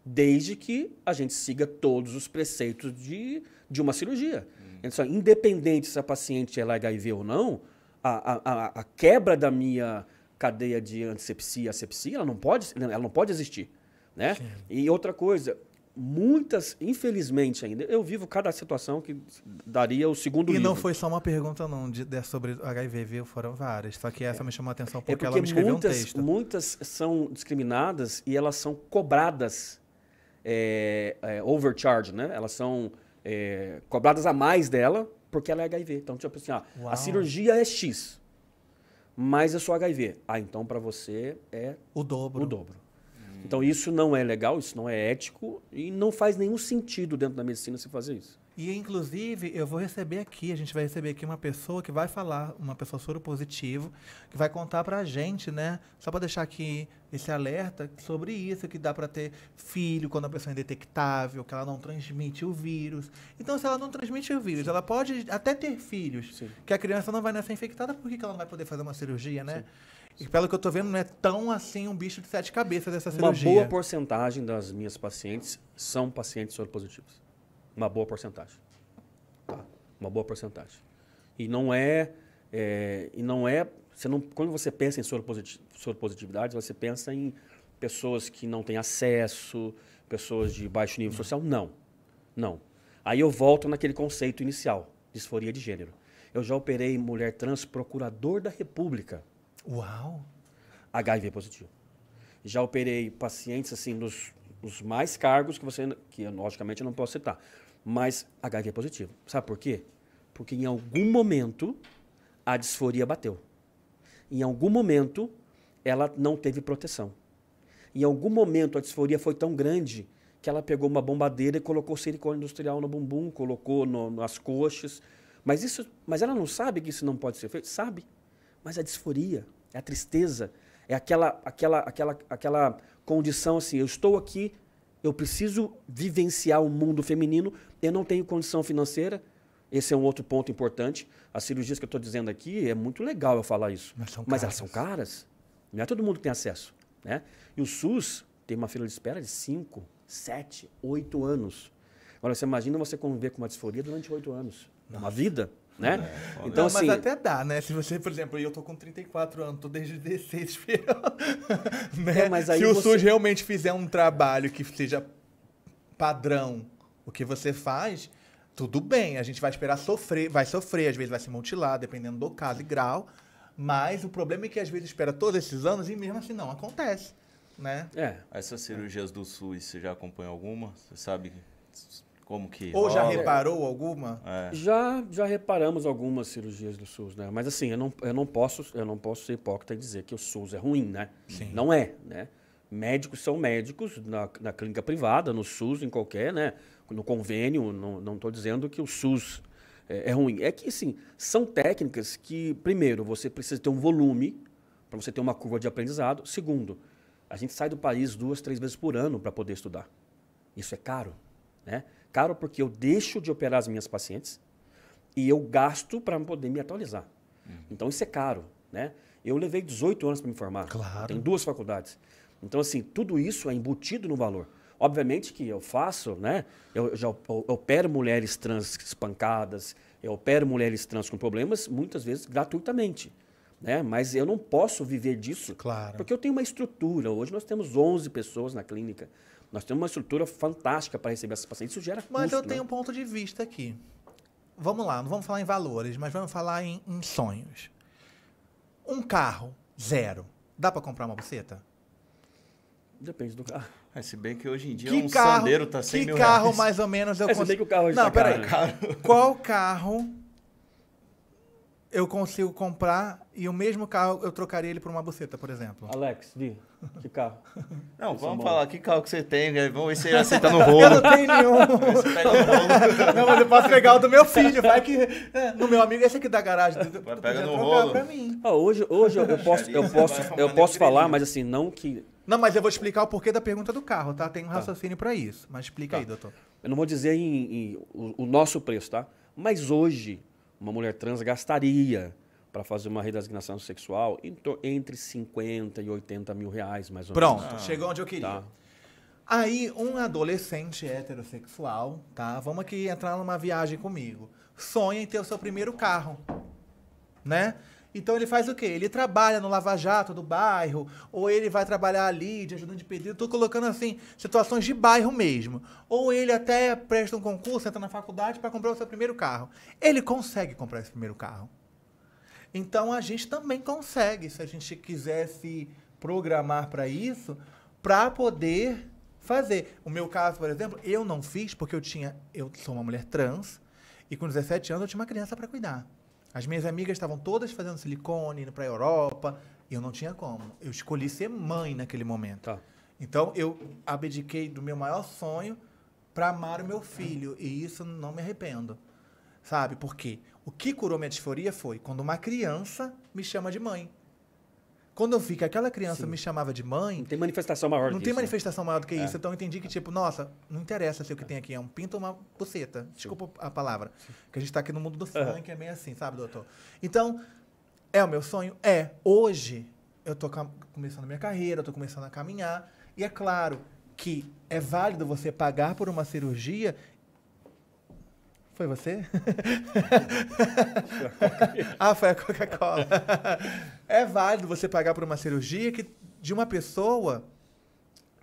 Speaker 3: Desde que a gente siga todos os preceitos de uma cirurgia. Então, independente se a paciente é HIV ou não, a quebra da minha cadeia de antisepsia, asepsia, ela não pode existir. Né? E outra coisa, muitas, infelizmente ainda, eu vivo cada situação que daria o segundo livro.
Speaker 1: E não foi só uma pergunta não sobre HIV, viu? Foram várias. Só que essa me chamou a atenção porque ela me escreveu um texto.
Speaker 3: Muitas são discriminadas e elas são cobradas overcharge, né? Elas são cobradas a mais dela porque ela é HIV. Então, tipo assim, a cirurgia é X, mas eu sou HIV. Então para você é
Speaker 1: o dobro.
Speaker 3: Então, isso não é legal, isso não é ético e não faz nenhum sentido dentro da medicina se fazer isso.
Speaker 1: E, inclusive, a gente vai receber aqui uma pessoa que vai falar, uma pessoa soropositivo, que vai contar pra gente, né? Só para deixar aqui esse alerta sobre isso, que dá para ter filho quando a pessoa é indetectável, que ela não transmite o vírus. Então, se ela não transmite o vírus, ela pode até ter filhos, que a criança não vai nascer infectada, por que ela não vai poder fazer uma cirurgia, né? E pelo que eu tô vendo, não é tão assim um bicho de 7 cabeças essa cirurgia.
Speaker 3: Uma boa porcentagem das minhas pacientes são pacientes soropositivos. Uma boa porcentagem. Tá? Uma boa porcentagem. E não é... quando você pensa em soropositividade, você pensa em pessoas que não têm acesso, pessoas de baixo nível social. Não. Aí eu volto naquele conceito inicial, disforia de gênero. Eu já operei mulher trans procurador da República.
Speaker 1: Uau!
Speaker 3: HIV positivo. Já operei pacientes assim dos mais cargos que logicamente eu não posso citar, mas HIV positivo. Sabe por quê? Porque em algum momento a disforia bateu. Em algum momento ela não teve proteção. Em algum momento a disforia foi tão grande que ela pegou uma bombadeira e colocou silicone industrial no bumbum, colocou nas coxas. Mas ela não sabe que isso não pode ser feito? Sabe. Mas a disforia, a tristeza, é aquela condição assim, eu estou aqui, eu preciso vivenciar o mundo feminino, eu não tenho condição financeira. Esse é um outro ponto importante. As cirurgias que eu estou dizendo aqui, é muito legal eu falar isso. Mas elas são caras. Não é todo mundo que tem acesso. Né? E o SUS tem uma fila de espera de 5, 7, 8 anos. Agora, você imagina você conviver com uma disforia durante 8 anos. É uma vida. Né?
Speaker 1: Então, não, assim, mas até dá, né? Se você, por exemplo, eu tô com 34 anos, tô desde 16 esperando. Né? Mas aí se o SUS realmente fizer um trabalho que seja padrão, o que você faz, tudo bem. A gente vai esperar sofrer, às vezes vai se mutilar, dependendo do caso e grau. Mas o problema é que às vezes espera todos esses anos e mesmo assim não acontece, né?
Speaker 2: Essas cirurgias do SUS, você já acompanhou alguma? Você sabe como que
Speaker 1: Ou já reparou alguma?
Speaker 3: Já reparamos algumas cirurgias do SUS, né? Mas assim, eu não posso ser hipócrita e dizer que o SUS é ruim, né?
Speaker 1: Sim.
Speaker 3: Não é, né? Médicos são médicos na clínica privada, no SUS, em qualquer, né? No convênio, não estou dizendo que o SUS é ruim. É que, assim, são técnicas que, primeiro, você precisa ter um volume para você ter uma curva de aprendizado. Segundo, A gente sai do país 2, 3 vezes por ano para poder estudar. Isso é caro, né? Caro porque eu deixo de operar as minhas pacientes e eu gasto para poder me atualizar. Então, isso é caro, né? Eu levei 18 anos para me formar.
Speaker 1: Claro.
Speaker 3: Tenho 2 faculdades. Então, assim, tudo isso é embutido no valor. Obviamente que eu faço, né? Eu já opero mulheres trans espancadas, eu opero mulheres trans com problemas, muitas vezes gratuitamente. Né? Mas eu não posso viver disso,
Speaker 1: Claro.
Speaker 3: porque eu tenho uma estrutura. Hoje nós temos 11 pessoas na clínica. Nós temos uma estrutura fantástica para receber essas pacientes. Isso gera custo,
Speaker 1: Mas eu
Speaker 3: né?
Speaker 1: tenho um ponto de vista aqui. Vamos lá, não vamos falar em valores, mas vamos falar em sonhos. Um carro, 0. Dá pra comprar uma buceta?
Speaker 3: Depende do carro.
Speaker 2: Se bem que hoje em dia
Speaker 1: Que carro,
Speaker 2: Sandero tá 100
Speaker 1: que
Speaker 2: mil
Speaker 1: carro
Speaker 2: reais.
Speaker 1: mais ou menos eu
Speaker 3: Se bem que o carro hoje
Speaker 1: Não,
Speaker 3: tá
Speaker 1: peraí.
Speaker 3: caro, né?
Speaker 1: Qual carro eu consigo comprar e o mesmo carro eu trocaria ele por uma buceta, por exemplo?
Speaker 3: Alex, que carro?
Speaker 2: Não,
Speaker 3: Esse
Speaker 2: vamos
Speaker 3: é bom.
Speaker 2: falar que carro que você tem, né? Vamos ver se ele aceita no
Speaker 1: Eu
Speaker 2: rolo.
Speaker 1: não tenho nenhum.
Speaker 2: Você pega no rolo.
Speaker 1: Não, mas eu posso pegar o do meu filho. Vai que. No meu amigo, esse aqui da garagem. Tu
Speaker 2: Vai,
Speaker 1: podia
Speaker 2: pega no
Speaker 1: trocar
Speaker 2: rolo.
Speaker 1: pra mim.
Speaker 3: Hoje eu posso falar, mas assim, não que...
Speaker 1: Não, mas eu vou explicar o porquê da pergunta do carro, tá? Tem um raciocínio pra isso. Mas explica aí, doutor.
Speaker 3: Eu não vou dizer o nosso preço, tá? Mas hoje, uma mulher trans gastaria para fazer uma redesignação sexual entre 50 e 80 mil reais, mais ou menos.
Speaker 1: Pronto, chegou onde eu queria.
Speaker 3: Tá.
Speaker 1: Aí, um adolescente heterossexual, tá? Vamos aqui entrar numa viagem comigo. Sonha em ter o seu primeiro carro, né? Então ele faz o quê? Ele trabalha no Lava Jato do bairro, ou ele vai trabalhar ali de ajudante de pedido, tô colocando assim, situações de bairro mesmo. Ou ele até presta um concurso, entra na faculdade para comprar o seu primeiro carro. Ele consegue comprar esse primeiro carro. Então a gente também consegue, se a gente quiser se programar para isso, para poder fazer. O meu caso, por exemplo, eu não fiz porque eu sou uma mulher trans e com 17 anos eu tinha uma criança para cuidar. As minhas amigas estavam todas fazendo silicone, indo para a Europa, e eu não tinha como. Eu escolhi ser mãe naquele momento.
Speaker 3: Tá.
Speaker 1: Então eu abdiquei do meu maior sonho para amar o meu filho, e isso não me arrependo. Sabe? Por quê? O que curou minha disforia foi quando uma criança me chama de mãe. Quando eu vi que aquela criança
Speaker 3: Sim.
Speaker 1: me chamava de mãe,
Speaker 3: Não tem manifestação maior
Speaker 1: não
Speaker 3: que
Speaker 1: tem
Speaker 3: isso, né?
Speaker 1: manifestação maior do que isso. Então eu entendi que, tipo, nossa, não interessa se o que tem aqui é um pinto ou uma buceta. Desculpa a palavra. Que a gente tá aqui no mundo do funk, é meio assim, sabe, doutor? Então, é o meu sonho? É. Hoje, eu tô começando a minha carreira, eu tô começando a caminhar. E é claro que é válido você pagar por uma cirurgia. Foi você? Ah, foi a Coca-Cola. É válido você pagar por uma cirurgia de uma pessoa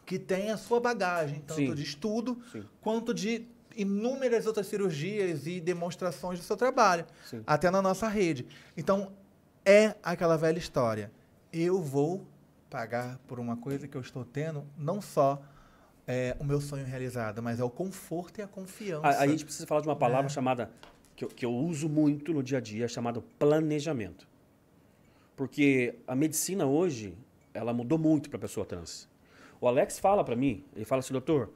Speaker 1: que tem a sua bagagem, tanto
Speaker 3: Sim.
Speaker 1: de estudo,
Speaker 3: Sim.
Speaker 1: quanto de inúmeras outras cirurgias e demonstrações do seu trabalho,
Speaker 3: Sim.
Speaker 1: até na nossa rede. Então, é aquela velha história. Eu vou pagar por uma coisa que eu estou tendo, não só o meu sonho realizado, mas é o conforto e a confiança.
Speaker 3: A gente precisa falar de uma palavra chamada, que eu uso muito no dia a dia, chamada planejamento. Porque a medicina hoje, ela mudou muito para a pessoa trans. O Alex fala para mim, ele fala assim, doutor,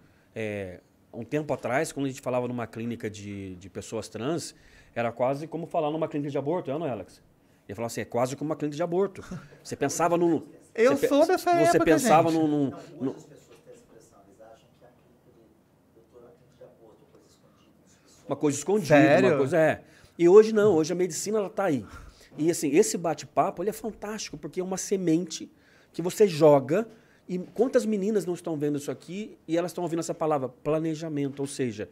Speaker 3: um tempo atrás, quando a gente falava numa clínica de pessoas trans, era quase como falar numa clínica de aborto, não é, Alex? Ele falava assim, é quase como uma clínica de aborto. Você pensava no...
Speaker 1: Eu sou dessa época,
Speaker 3: Você pensava
Speaker 1: gente.
Speaker 3: no...
Speaker 4: Muitas pessoas têm essa impressão, eles acham que a clínica de doutor é uma clínica de aborto, coisa escondida.
Speaker 3: Uma coisa escondida,
Speaker 1: Sério?
Speaker 3: uma coisa E hoje não, hoje a medicina ela tá aí. E assim, esse bate-papo ele é fantástico, porque é uma semente que você joga. E quantas meninas não estão vendo isso aqui e elas estão ouvindo essa palavra, planejamento, ou seja,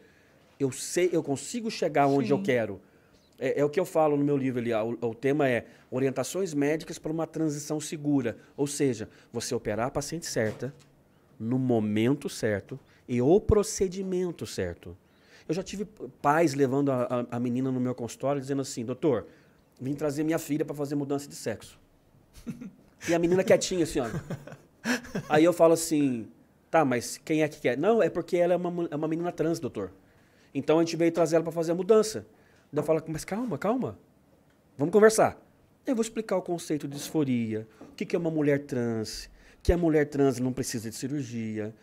Speaker 3: eu consigo chegar onde eu quero. É o que eu falo no meu livro ali, o tema é orientações médicas para uma transição segura. Ou seja, você operar a paciente certa, no momento certo e o procedimento certo. Eu já tive pais levando a menina no meu consultório dizendo assim, doutor, vim trazer minha filha para fazer mudança de sexo. E a menina quietinha assim, ó. Aí eu falo assim, tá, mas quem é que quer? Não, é porque ela é uma menina trans, doutor. Então a gente veio trazer ela para fazer a mudança. Daí eu falo, mas calma. Vamos conversar. Eu vou explicar o conceito de disforia, o que é uma mulher trans, que a mulher trans não precisa de cirurgia.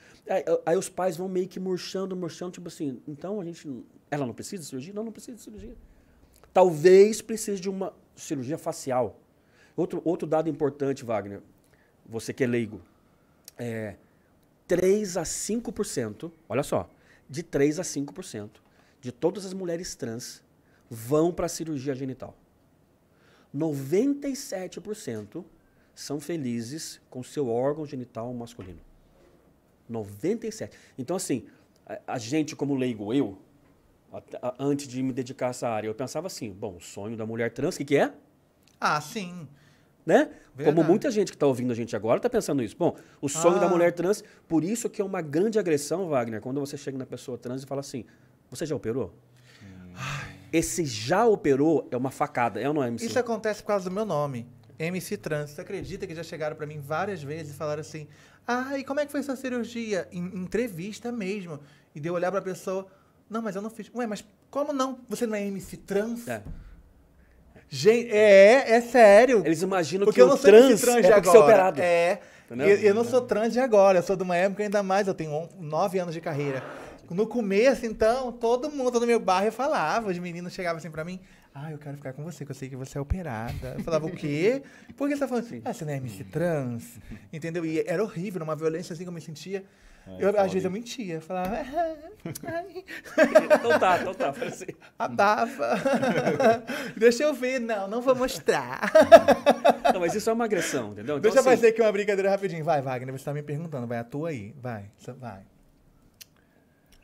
Speaker 3: Aí os pais vão meio que murchando, tipo assim, então ela não precisa de cirurgia? Não precisa de cirurgia. Talvez precise de uma cirurgia facial. Outro dado importante, Wagner, você que é leigo, 3 a 5%, olha só, de 3 a 5% de todas as mulheres trans vão para a cirurgia genital. 97% são felizes com seu órgão genital masculino. 97%. Então, assim, a gente como leigo, eu, antes de me dedicar a essa área, eu pensava assim, bom, o sonho da mulher trans, o que é?
Speaker 1: Ah, sim.
Speaker 3: Né?
Speaker 1: Verdade.
Speaker 3: Como muita gente que está ouvindo a gente agora está pensando isso. Bom, o sonho da mulher trans, por isso que é uma grande agressão, Wagner, quando você chega na pessoa trans e fala assim, você já operou? Esse já operou é uma facada, é ou não é, MC?
Speaker 1: Isso acontece por causa do meu nome, MC Trans. Você acredita que já chegaram pra mim várias vezes e falaram assim, e como é que foi sua cirurgia? Em entrevista mesmo. E de eu olhar pra pessoa, não, mas eu não fiz. Ué, mas como não? Você não é MC Trans? Gente, é sério.
Speaker 3: Eles imaginam
Speaker 1: porque
Speaker 3: que
Speaker 1: eu não
Speaker 3: o
Speaker 1: sou
Speaker 3: trans
Speaker 1: trans
Speaker 3: é
Speaker 1: de
Speaker 3: pra
Speaker 1: agora.
Speaker 3: ser operado.
Speaker 1: Eu não sou trans de agora, eu sou de uma época ainda mais, eu tenho 9 anos de carreira. No começo, então, todo mundo no meu bairro falava, os meninos chegavam assim pra mim, eu quero ficar com você, que eu sei que você é operada. Eu falava, o quê? Por que você tá falando assim? Você não é MC Trans? Entendeu? E era horrível, uma violência assim que eu me sentia. Às vezes eu mentia, eu falava,
Speaker 3: Então tá, parece.
Speaker 1: abafa. Deixa eu ver, não vou mostrar.
Speaker 3: Não, mas isso é uma agressão, entendeu? Então,
Speaker 1: Deixa eu
Speaker 3: assim,
Speaker 1: fazer aqui uma brincadeira rapidinho. Vai, Wagner, você tá me perguntando, vai, atua aí, vai.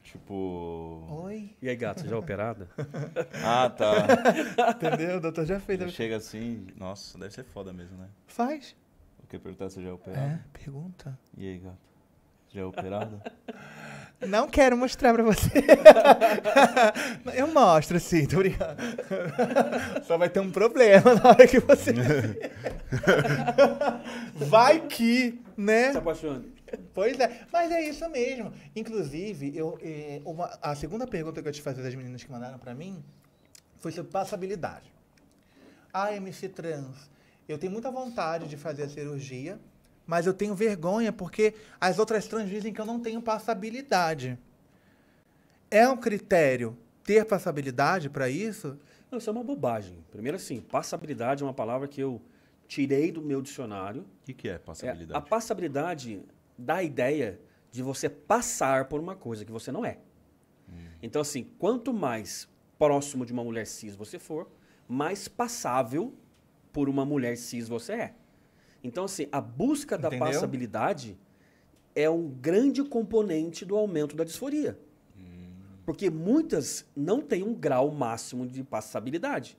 Speaker 2: Tipo...
Speaker 1: Oi.
Speaker 3: E aí, gato, você já é operada?
Speaker 2: Ah, tá.
Speaker 1: Entendeu? O doutor já fez.
Speaker 2: Chega assim, nossa, deve ser foda mesmo, né?
Speaker 1: Faz.
Speaker 2: Eu quero perguntar se já é operado.
Speaker 1: Pergunta.
Speaker 2: E aí, gato? Já é operada?
Speaker 1: Não quero mostrar pra você. Eu mostro, sim, tô brincando. Só vai ter um problema na hora que você... Vai que, né?
Speaker 3: Se apaixone.
Speaker 1: Pois é, mas é isso mesmo. Inclusive, a segunda pergunta que eu te fiz das meninas que mandaram pra mim foi sobre passabilidade. MC Trans, eu tenho muita vontade de fazer a cirurgia, mas eu tenho vergonha porque as outras trans dizem que eu não tenho passabilidade. É um critério ter passabilidade pra isso?
Speaker 3: Não, isso é uma bobagem. Primeiro assim, passabilidade é uma palavra que eu tirei do meu dicionário.
Speaker 2: O que é passabilidade?
Speaker 3: A passabilidade dá a ideia de você passar por uma coisa que você não é. Então, assim, quanto mais próximo de uma mulher cis você for, mais passável por uma mulher cis você é. Então, assim, a busca da
Speaker 1: Entendeu?
Speaker 3: passabilidade é um grande componente do aumento da disforia. Porque muitas não têm um grau máximo de passabilidade.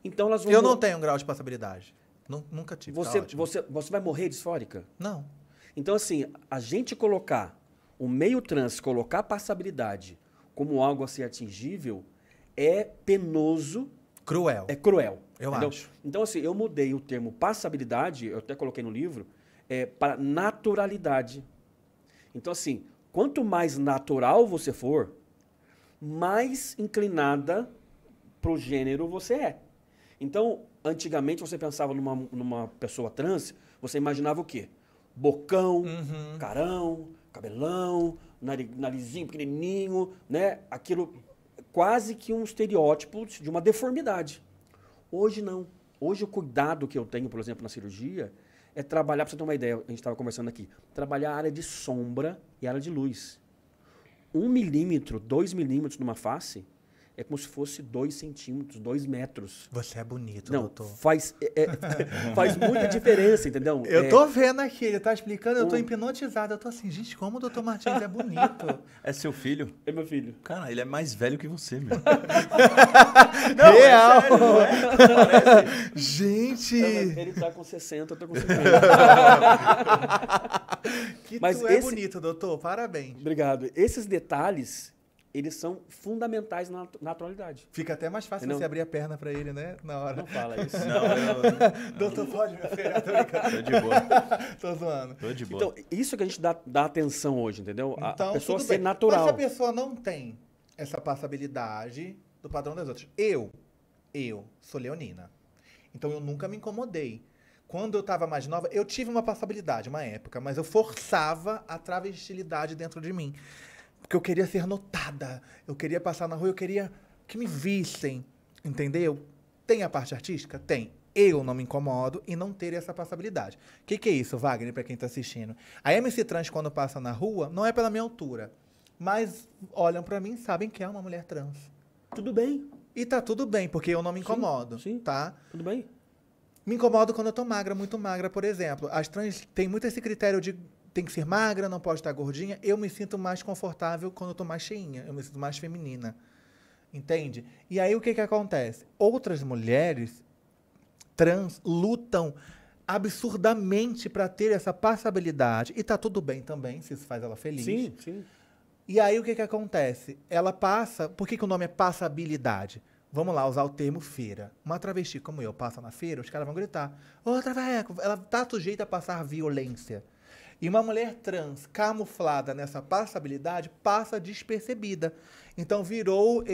Speaker 3: Então, elas vão...
Speaker 1: Eu não tenho um grau de passabilidade. Nunca tive.
Speaker 3: Você vai morrer disfórica?
Speaker 1: Não.
Speaker 3: Então, assim, a gente colocar o meio trans, colocar a passabilidade como algo a ser atingível, é penoso.
Speaker 1: Cruel.
Speaker 3: É cruel.
Speaker 1: Eu
Speaker 3: entendeu?
Speaker 1: acho.
Speaker 3: Então, assim, eu mudei o termo passabilidade, eu até coloquei no livro, para naturalidade. Então, assim, quanto mais natural você for, mais inclinada para o gênero você é. Então, antigamente, você pensava numa pessoa trans, você imaginava o quê? Bocão, carão, cabelão, narizinho pequenininho, né? Aquilo quase que um estereótipo de uma deformidade. Hoje não. Hoje o cuidado que eu tenho, por exemplo, na cirurgia, é trabalhar, para você ter uma ideia, a gente estava conversando aqui, trabalhar a área de sombra e a área de luz. 1 milímetro, 2 milímetros numa face é como se fosse 2 centímetros, 2 metros.
Speaker 1: Você é bonito,
Speaker 3: Não,
Speaker 1: doutor.
Speaker 3: faz muita diferença, entendeu?
Speaker 1: Eu tô vendo aqui, ele tá explicando, eu tô hipnotizado. Eu tô assim, gente, como o doutor Martins é bonito.
Speaker 2: É seu filho?
Speaker 3: É meu filho.
Speaker 2: Cara, ele é mais velho que você, meu.
Speaker 1: Não, real.
Speaker 2: É sério, não é? Parece.
Speaker 1: Gente.
Speaker 3: Não, mas ele tá com 60, eu tô com 50.
Speaker 1: Que
Speaker 3: Mas
Speaker 1: tu é
Speaker 3: esse-
Speaker 1: bonito, doutor. Parabéns.
Speaker 3: Obrigado. Esses detalhes, eles são fundamentais na naturalidade.
Speaker 1: Fica até mais fácil
Speaker 3: Não.
Speaker 1: você abrir a perna pra ele, né? Na hora.
Speaker 3: Não fala isso.
Speaker 2: Não,
Speaker 1: Doutor, pode me oferecer? Tô brincando.
Speaker 2: tô de boa.
Speaker 1: Tô zoando.
Speaker 2: Tô de boa.
Speaker 3: Então, isso que a gente dá atenção hoje, entendeu? A
Speaker 1: Então,
Speaker 3: pessoa
Speaker 1: tudo
Speaker 3: ser
Speaker 1: bem.
Speaker 3: natural.
Speaker 1: Mas se a pessoa não tem essa passabilidade do padrão das outras. Eu sou leonina. Então eu nunca me incomodei. Quando eu tava mais nova, eu tive uma passabilidade, uma época, mas eu forçava a travestilidade dentro de mim. Porque eu queria ser notada. Eu queria passar na rua, eu queria que me vissem. Entendeu? Tem a parte artística? Tem. eu não me incomodo em não ter essa passabilidade. O que é isso, Wagner, pra quem tá assistindo? A MC trans, quando passa na rua, não é pela minha altura, mas olham pra mim e sabem que é uma mulher trans.
Speaker 3: Tudo bem.
Speaker 1: E tá tudo bem, porque eu não me incomodo,
Speaker 3: sim.
Speaker 1: tá?
Speaker 3: Tudo bem.
Speaker 1: Me incomodo quando eu tô magra, muito magra, por exemplo. As trans têm muito esse critério de tem que ser magra, não pode estar gordinha. Eu me sinto mais confortável quando eu tô mais cheinha. Eu me sinto mais feminina. Entende? E aí o que acontece? Outras mulheres trans lutam absurdamente para ter essa passabilidade. E tá tudo bem também, se isso faz ela feliz.
Speaker 3: Sim, sim.
Speaker 1: E aí o que acontece? Ela passa... Por que o nome é passabilidade? Vamos lá, usar o termo feira. Uma travesti como eu passa na feira, os caras vão gritar: ô, traveco, ela tá sujeita a passar violência. E uma mulher trans camuflada nessa passabilidade passa despercebida. Então virou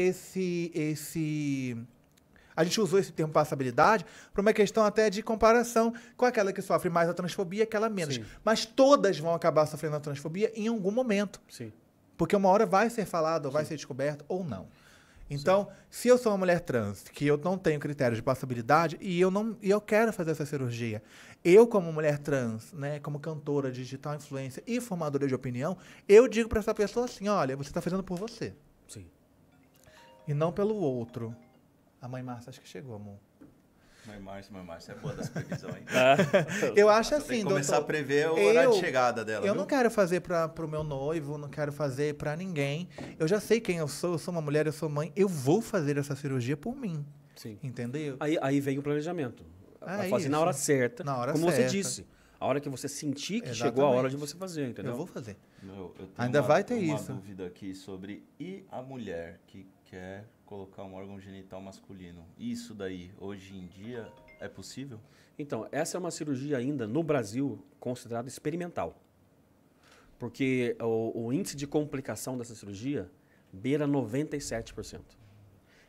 Speaker 1: a gente usou esse termo passabilidade para uma questão até de comparação com aquela que sofre mais a transfobia, aquela menos.
Speaker 3: Sim.
Speaker 1: Mas todas vão acabar sofrendo a transfobia em algum momento.
Speaker 3: Sim.
Speaker 1: Porque uma hora vai ser falado, ou vai ser descoberto, ou não. Então, se eu sou uma mulher trans, que eu não tenho critério de passabilidade, e eu quero fazer essa cirurgia, eu como mulher trans, né, como cantora, digital influencer e formadora de opinião, eu digo para essa pessoa assim: olha, você está fazendo por você.
Speaker 3: Sim.
Speaker 1: E não pelo outro. A mãe Márcia acho que chegou, amor.
Speaker 2: Mãe Márcia é boa das previsões, hein?
Speaker 1: Eu acho
Speaker 2: Tem
Speaker 1: assim,
Speaker 2: que começar
Speaker 1: doutor,
Speaker 2: a prever o horário de chegada dela,
Speaker 1: eu
Speaker 2: viu?
Speaker 1: não quero fazer pro meu noivo, não quero fazer pra ninguém. Eu já sei quem eu sou uma mulher, eu sou mãe. Eu vou fazer essa cirurgia por mim.
Speaker 3: Sim.
Speaker 1: Entendeu?
Speaker 3: Aí vem o planejamento. Vai fazer na
Speaker 1: isso.
Speaker 3: hora certa,
Speaker 1: Na hora
Speaker 3: como
Speaker 1: certa.
Speaker 3: você disse. A hora que você sentir que
Speaker 1: Exatamente.
Speaker 3: chegou a hora de você fazer, entendeu?
Speaker 1: Eu vou fazer.
Speaker 2: Eu tenho
Speaker 1: Ainda vai ter
Speaker 2: uma
Speaker 1: isso.
Speaker 2: dúvida aqui sobre e a mulher que quer colocar um órgão genital masculino. Isso daí, hoje em dia, é possível?
Speaker 3: Então, essa é uma cirurgia ainda, no Brasil, considerada experimental. Porque o índice de complicação dessa cirurgia beira 97%.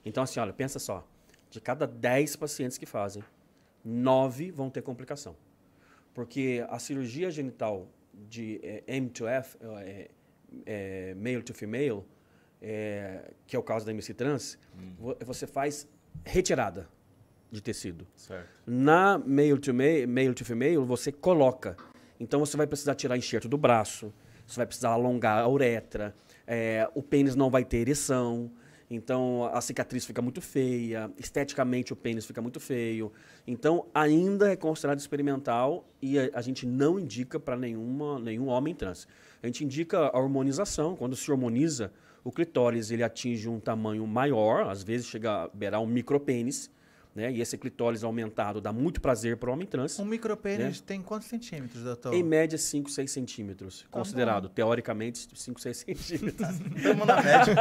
Speaker 3: Então, assim, olha, pensa só. De cada 10 pacientes que fazem, 9 vão ter complicação. Porque a cirurgia genital de M2F, male to female, que é o caso da MC trans, você faz retirada de tecido.
Speaker 2: Certo.
Speaker 3: Na male to female, você coloca. Então você vai precisar tirar enxerto do braço, você vai precisar alongar a uretra, o pênis não vai ter ereção, então a cicatriz fica muito feia, esteticamente o pênis fica muito feio. Então ainda é considerado experimental e a gente não indica para nenhum homem trans. A gente indica a hormonização. Quando se hormoniza, o clitóris ele atinge um tamanho maior, às vezes chega a beirar um micropênis, né? E esse clitóris aumentado dá muito prazer para o homem trans.
Speaker 1: Um micropênis tem quantos centímetros, doutor?
Speaker 3: Em média, 5, 6 centímetros. Considerado, teoricamente, 5, 6 centímetros.
Speaker 2: Estamos na média.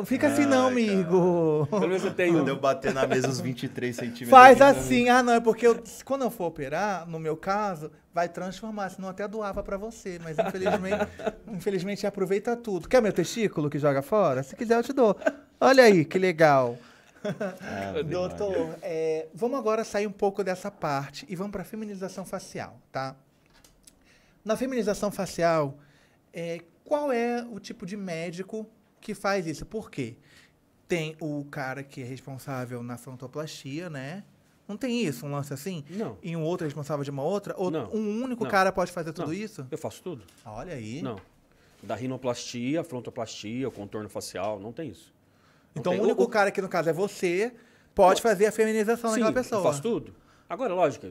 Speaker 1: Fica assim não, amigo.
Speaker 3: Pelo menos eu tenho...
Speaker 2: Quando eu bater na mesa os 23 centímetros...
Speaker 1: Faz
Speaker 2: aqui,
Speaker 1: assim. Não, é porque quando eu for operar, no meu caso, vai transformar, senão até doava pra você. Mas infelizmente aproveita tudo. Quer meu testículo que joga fora? Se quiser eu te dou. Olha aí, que legal. Doutor, vamos agora sair um pouco dessa parte e vamos para a feminização facial, tá? Na feminização facial, qual é o tipo de médico que faz isso? Por quê? Tem o cara que é responsável na frontoplastia, né? Não tem isso, um lance assim?
Speaker 3: Não.
Speaker 1: E um outro é responsável de uma outra? Ou
Speaker 3: Não.
Speaker 1: um único
Speaker 3: Não.
Speaker 1: cara pode fazer tudo
Speaker 3: Não.
Speaker 1: isso?
Speaker 3: Eu faço tudo.
Speaker 1: Olha aí.
Speaker 3: Não. Da rinoplastia, frontoplastia, o contorno facial, não tem isso. Não
Speaker 1: Então
Speaker 3: tem.
Speaker 1: o único cara que, no caso, é você, pode fazer a feminização
Speaker 3: Sim,
Speaker 1: daquela pessoa.
Speaker 3: eu faço tudo. Agora, lógico,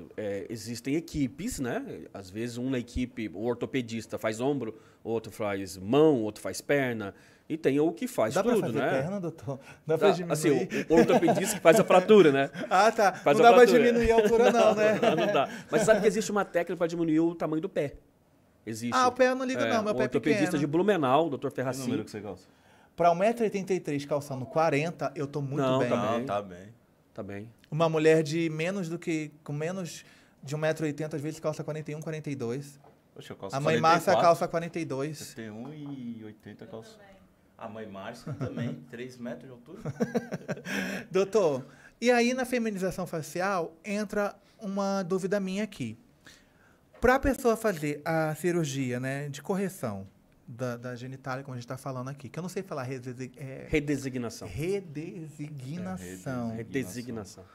Speaker 3: existem equipes, né? Às vezes, uma equipe, o ortopedista faz ombro, outro faz mão, outro faz perna. E tem o que faz
Speaker 1: Dá
Speaker 3: tudo,
Speaker 1: pra fazer
Speaker 3: né?
Speaker 1: perna, doutor? Dá pra diminuir?
Speaker 3: Assim, o ortopedista que faz a fratura, né?
Speaker 1: Ah, tá.
Speaker 3: Faz
Speaker 1: Não
Speaker 3: a
Speaker 1: dá pra
Speaker 3: fratura.
Speaker 1: diminuir a altura não, né?
Speaker 3: Não dá. Mas sabe que existe uma técnica para diminuir o tamanho do pé. Existe.
Speaker 1: Ah, o pé eu não ligo não, meu
Speaker 3: o
Speaker 1: pé é
Speaker 3: ortopedista
Speaker 1: pequeno.
Speaker 3: de Blumenau, o Dr.
Speaker 2: Qual o
Speaker 3: Ferracin.
Speaker 2: número que você calça?
Speaker 1: Pra 1,83m calçando 40, eu tô muito
Speaker 3: Não,
Speaker 1: bem.
Speaker 3: tá
Speaker 2: Não,
Speaker 3: bem.
Speaker 2: tá bem.
Speaker 3: Tá bem.
Speaker 1: Uma mulher com menos de 1,80m, às vezes calça 41, 42.
Speaker 2: Poxa, eu calço
Speaker 1: A mãe
Speaker 2: 44.
Speaker 1: Márcia calça 42.
Speaker 2: Eu tenho 1,80 calça. A mãe Márcia também, 3 metros de altura.
Speaker 1: Doutor, e aí na feminização facial entra uma dúvida minha aqui. Pra pessoa fazer a cirurgia, né, de correção da genitália, como a gente está falando aqui. Que eu não sei falar
Speaker 3: Redesignação.
Speaker 1: Redesignação.
Speaker 3: Redesignação.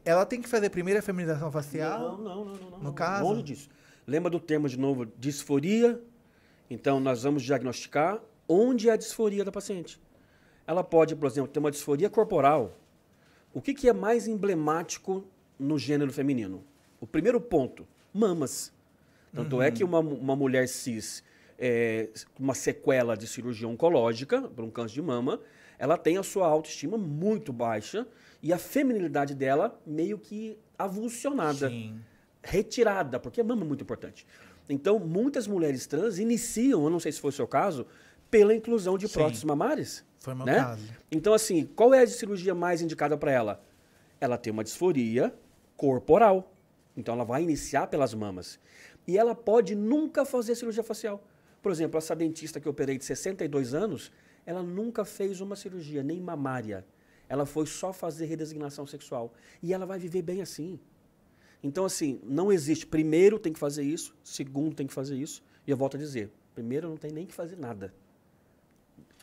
Speaker 1: Ela tem que fazer primeiro a feminização facial?
Speaker 3: Não.
Speaker 1: No caso?
Speaker 3: Longe disso. Lembra do termo, de novo, disforia? Então, nós vamos diagnosticar onde é a disforia da paciente. Ela pode, por exemplo, ter uma disforia corporal. O que é mais emblemático no gênero feminino? O primeiro ponto, mamas. Tanto é que uma mulher cis, uma sequela de cirurgia oncológica, por um câncer de mama, ela tem a sua autoestima muito baixa e a feminilidade dela meio que avulsionada,
Speaker 1: Sim.
Speaker 3: retirada, porque a mama é muito importante. Então, muitas mulheres trans iniciam, eu não sei se foi o seu caso, pela inclusão de
Speaker 1: Sim.
Speaker 3: próteses mamárias.
Speaker 1: Foi o meu
Speaker 3: né?
Speaker 1: caso.
Speaker 3: Então, assim, qual é a cirurgia mais indicada para ela? Ela tem uma disforia corporal. Então, ela vai iniciar pelas mamas. E ela pode nunca fazer cirurgia facial. Por exemplo, essa dentista que eu operei de 62 anos, ela nunca fez uma cirurgia, nem mamária. Ela foi só fazer redesignação sexual. E ela vai viver bem assim. Então, assim, não existe. Primeiro tem que fazer isso, segundo tem que fazer isso. E eu volto a dizer, primeiro não tem nem que fazer nada.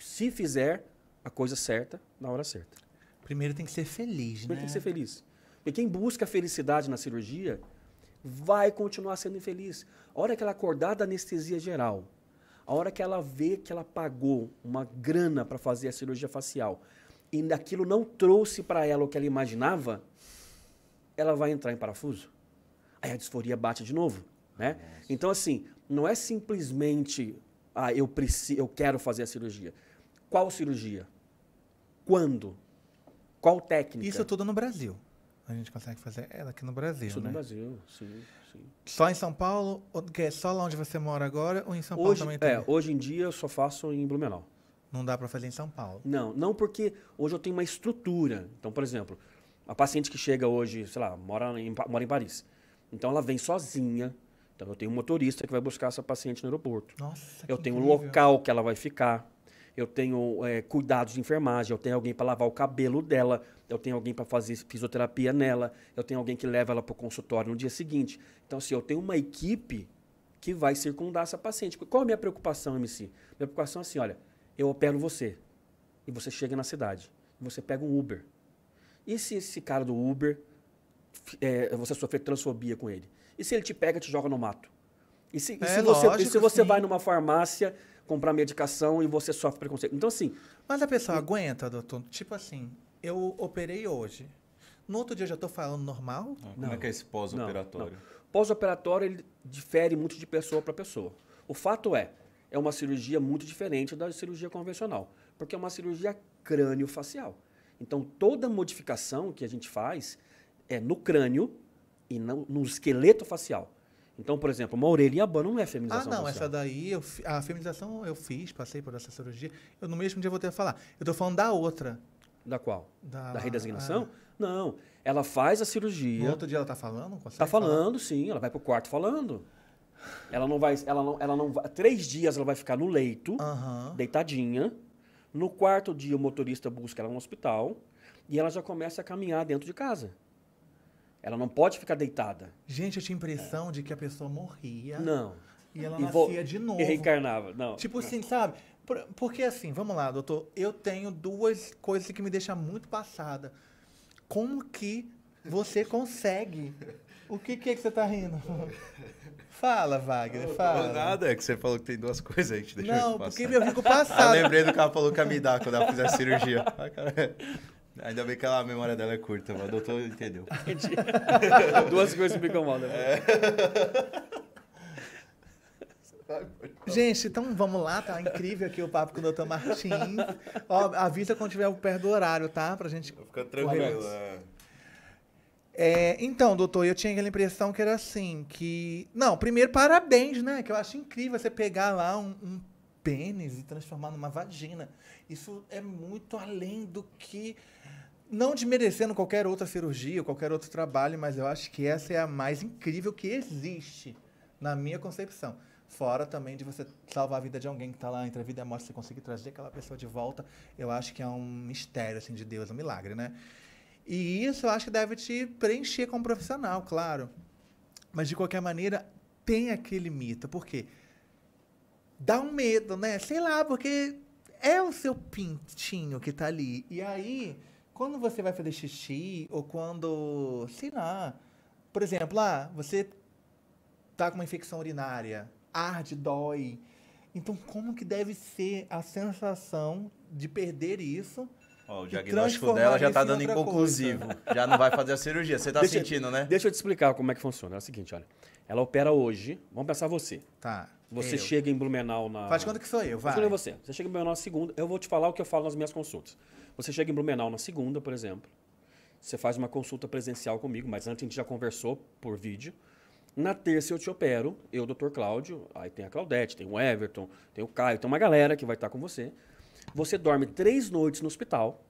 Speaker 3: Se fizer a coisa certa, na hora certa.
Speaker 1: Primeiro tem que ser feliz,
Speaker 3: Primeiro
Speaker 1: né?
Speaker 3: tem que ser feliz. Porque quem busca felicidade na cirurgia vai continuar sendo infeliz. A hora que ela acordar da anestesia geral, a hora que ela vê que ela pagou uma grana para fazer a cirurgia facial e aquilo não trouxe para ela o que ela imaginava, ela vai entrar em parafuso. Aí a disforia bate de novo, né? Então, assim, não é simplesmente, eu quero fazer a cirurgia. Qual cirurgia? Quando? Qual técnica?
Speaker 1: Isso tudo no Brasil. A gente consegue fazer ela aqui no Brasil,
Speaker 3: Isso
Speaker 1: né?
Speaker 3: no Brasil, sim.
Speaker 1: Só em São Paulo? Ou que é só lá onde você mora agora? Ou em São Paulo
Speaker 3: Hoje,
Speaker 1: também tem?
Speaker 3: hoje em dia eu só faço em Blumenau.
Speaker 1: Não dá para fazer em São Paulo.
Speaker 3: Não porque hoje eu tenho uma estrutura. Então, por exemplo, a paciente que chega hoje, sei lá, mora em Paris. Então ela vem sozinha. Então eu tenho um motorista que vai buscar essa paciente no aeroporto.
Speaker 1: Nossa,
Speaker 3: Eu
Speaker 1: que
Speaker 3: tenho um
Speaker 1: incrível.
Speaker 3: local que ela vai ficar. Eu tenho cuidados de enfermagem. Eu tenho alguém para lavar o cabelo dela. Eu tenho alguém para fazer fisioterapia nela. Eu tenho alguém que leva ela para o consultório no dia seguinte. Então, assim, eu tenho uma equipe que vai circundar essa paciente. Qual a minha preocupação, MC? Minha preocupação é assim, olha, eu opero você e você chega na cidade. E você pega um Uber. E se esse cara do Uber, você sofrer transfobia com ele? E se ele te pega e te joga no mato? E se
Speaker 1: lógico,
Speaker 3: você
Speaker 1: sim.
Speaker 3: vai numa farmácia comprar medicação e você sofre preconceito? Então, assim...
Speaker 1: Mas a pessoa aguenta, doutor? Tipo assim, eu operei hoje. No outro dia eu já tô falando normal?
Speaker 2: Como é que é esse pós-operatório?
Speaker 3: Pós-operatório, ele difere muito de pessoa para pessoa. O fato é uma cirurgia muito diferente da cirurgia convencional, porque é uma cirurgia crânio-facial. Então, toda modificação que a gente faz é no crânio e no esqueleto facial. Então, por exemplo, uma orelha abana não é feminização facial.
Speaker 1: Essa daí, a feminização eu fiz, passei por essa cirurgia. Eu no mesmo dia vou ter que falar. Eu tô falando da outra.
Speaker 3: Da qual?
Speaker 1: Da
Speaker 3: redesignação? Não. Ela faz a cirurgia.
Speaker 1: No outro dia ela tá falando? Consegue
Speaker 3: Tá falando,
Speaker 1: falar?
Speaker 3: sim. Ela vai pro quarto falando. Ela não vai... 3 dias ela vai ficar no leito, deitadinha. No quarto dia, o motorista busca ela no hospital e ela já começa a caminhar dentro de casa. Ela não pode ficar deitada.
Speaker 1: Gente, eu tinha a impressão de que a pessoa morria.
Speaker 3: Não.
Speaker 1: E ela nascia de novo.
Speaker 3: E reencarnava. Não.
Speaker 1: Tipo assim, sabe? Porque assim, vamos lá, doutor. Eu tenho duas coisas que me deixam muito passada. Como que você consegue? O que é que você tá rindo? Fala, Wagner, fala.
Speaker 2: Nada, é que você falou que tem duas coisas aí. Deixa
Speaker 1: Não,
Speaker 2: eu passar.
Speaker 1: porque eu fico passado.
Speaker 2: Eu lembrei do que ela falou que ia me dar quando ela fizer a cirurgia. Ah, cara, ainda bem que a memória dela é curta, mas o doutor entendeu.
Speaker 3: Entendi. Duas coisas me incomodam.
Speaker 1: Gente, então vamos lá, tá incrível aqui o papo com o Dr. Martins. Ó, avisa quando tiver perto do horário, tá? Pra gente...
Speaker 2: Fica tranquilo.
Speaker 1: Então, doutor, eu tinha aquela impressão que era assim, que... Não, primeiro, parabéns, né? Que eu acho incrível você pegar lá um pênis e transformar numa vagina. Isso é muito além do que... Não desmerecendo qualquer outra cirurgia, qualquer outro trabalho, mas eu acho que essa é a mais incrível que existe, na minha concepção. Fora também de você salvar a vida de alguém que está lá entre a vida e a morte, você conseguir trazer aquela pessoa de volta, eu acho que é um mistério assim, de Deus, um milagre, né? E isso eu acho que deve te preencher como profissional, claro. Mas, de qualquer maneira, tem aquele mito. Por quê? dá um medo, né? Sei lá, porque é o seu pintinho que tá ali. E aí, quando você vai fazer xixi, ou quando, sei lá, por exemplo, você tá com uma infecção urinária, arde, dói. Então, como que deve ser a sensação de perder isso?
Speaker 2: Ó, o
Speaker 1: e
Speaker 2: diagnóstico
Speaker 1: transformar
Speaker 2: dela já tá
Speaker 1: isso em
Speaker 2: dando
Speaker 1: outra
Speaker 2: inconclusivo. Já não vai fazer a cirurgia. Você tá sentindo, né?
Speaker 3: Deixa eu te explicar como é que funciona. É o seguinte, olha. Ela opera hoje. Vamos pensar você.
Speaker 1: Tá.
Speaker 3: Você
Speaker 1: eu.
Speaker 3: chega em Blumenau na...
Speaker 1: Faz quando que sou eu, vai.
Speaker 3: Escolha você. Você chega em Blumenau na segunda. Eu vou te falar o que eu falo nas minhas consultas. Você chega em Blumenau na segunda, por exemplo. Você faz uma consulta presencial comigo, mas antes a gente já conversou por vídeo. Na terça eu te opero, eu, Dr. Cláudio, aí tem a Claudete, tem o Everton, tem o Caio, tem uma galera que vai estar com você. Você dorme 3 noites no hospital.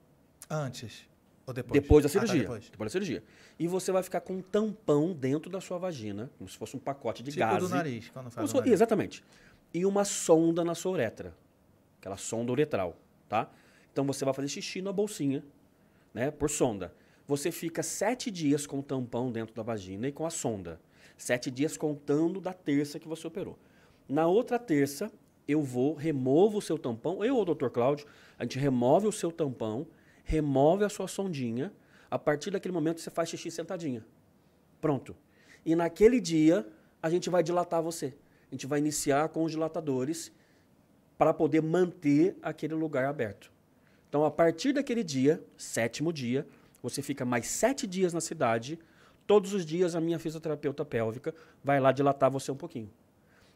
Speaker 1: Antes ou depois?
Speaker 3: Depois da cirurgia.
Speaker 1: Depois
Speaker 3: Da cirurgia. E você vai ficar com um tampão dentro da sua vagina, como se fosse um pacote de
Speaker 1: tipo
Speaker 3: gás.
Speaker 1: do nariz, quando faz o nariz.
Speaker 3: Exatamente. E uma sonda na sua uretra. Aquela sonda uretral, tá? Então você vai fazer xixi na bolsinha, né? Por sonda. Você fica 7 dias com o tampão dentro da vagina e com a sonda. 7 dias contando da terça que você operou. Na outra terça, removo o seu tampão, eu ou o Dr. Cláudio, a gente remove o seu tampão, remove a sua sondinha, a partir daquele momento você faz xixi sentadinha. Pronto. E naquele dia, a gente vai dilatar você. A gente vai iniciar com os dilatadores para poder manter aquele lugar aberto. Então, a partir daquele dia, 7º dia, você fica mais 7 dias na cidade. Todos os dias a minha fisioterapeuta pélvica vai lá dilatar você um pouquinho.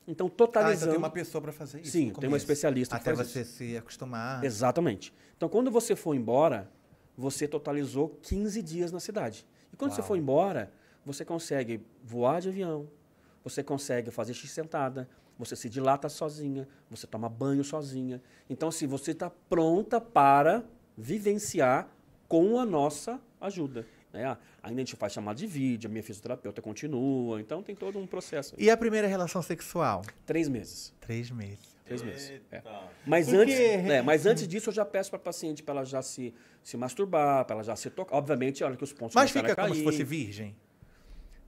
Speaker 3: Então, totalizando...
Speaker 1: então tem uma pessoa para fazer isso.
Speaker 3: Sim, tem uma especialista
Speaker 1: até
Speaker 3: que faz
Speaker 1: você
Speaker 3: isso.
Speaker 1: se acostumar.
Speaker 3: Exatamente. Então, quando você for embora, você totalizou 15 dias na cidade. E quando você for embora, você consegue voar de avião, você consegue fazer xixi sentada, você se dilata sozinha, você toma banho sozinha. Então, assim, você está pronta para vivenciar com a nossa ajuda. Né? Ainda a gente faz chamada de vídeo, a minha fisioterapeuta continua, então tem todo um processo.
Speaker 1: E a primeira relação sexual?
Speaker 3: 3 meses.
Speaker 1: 3 meses.
Speaker 3: 3 meses. É.
Speaker 2: Eita.
Speaker 3: Mas antes disso, eu já peço para a paciente para ela já se masturbar, para ela já se tocar. Obviamente, olha que os pontos
Speaker 1: Mas
Speaker 3: começaram
Speaker 1: fica
Speaker 3: a cair.
Speaker 1: como se fosse virgem?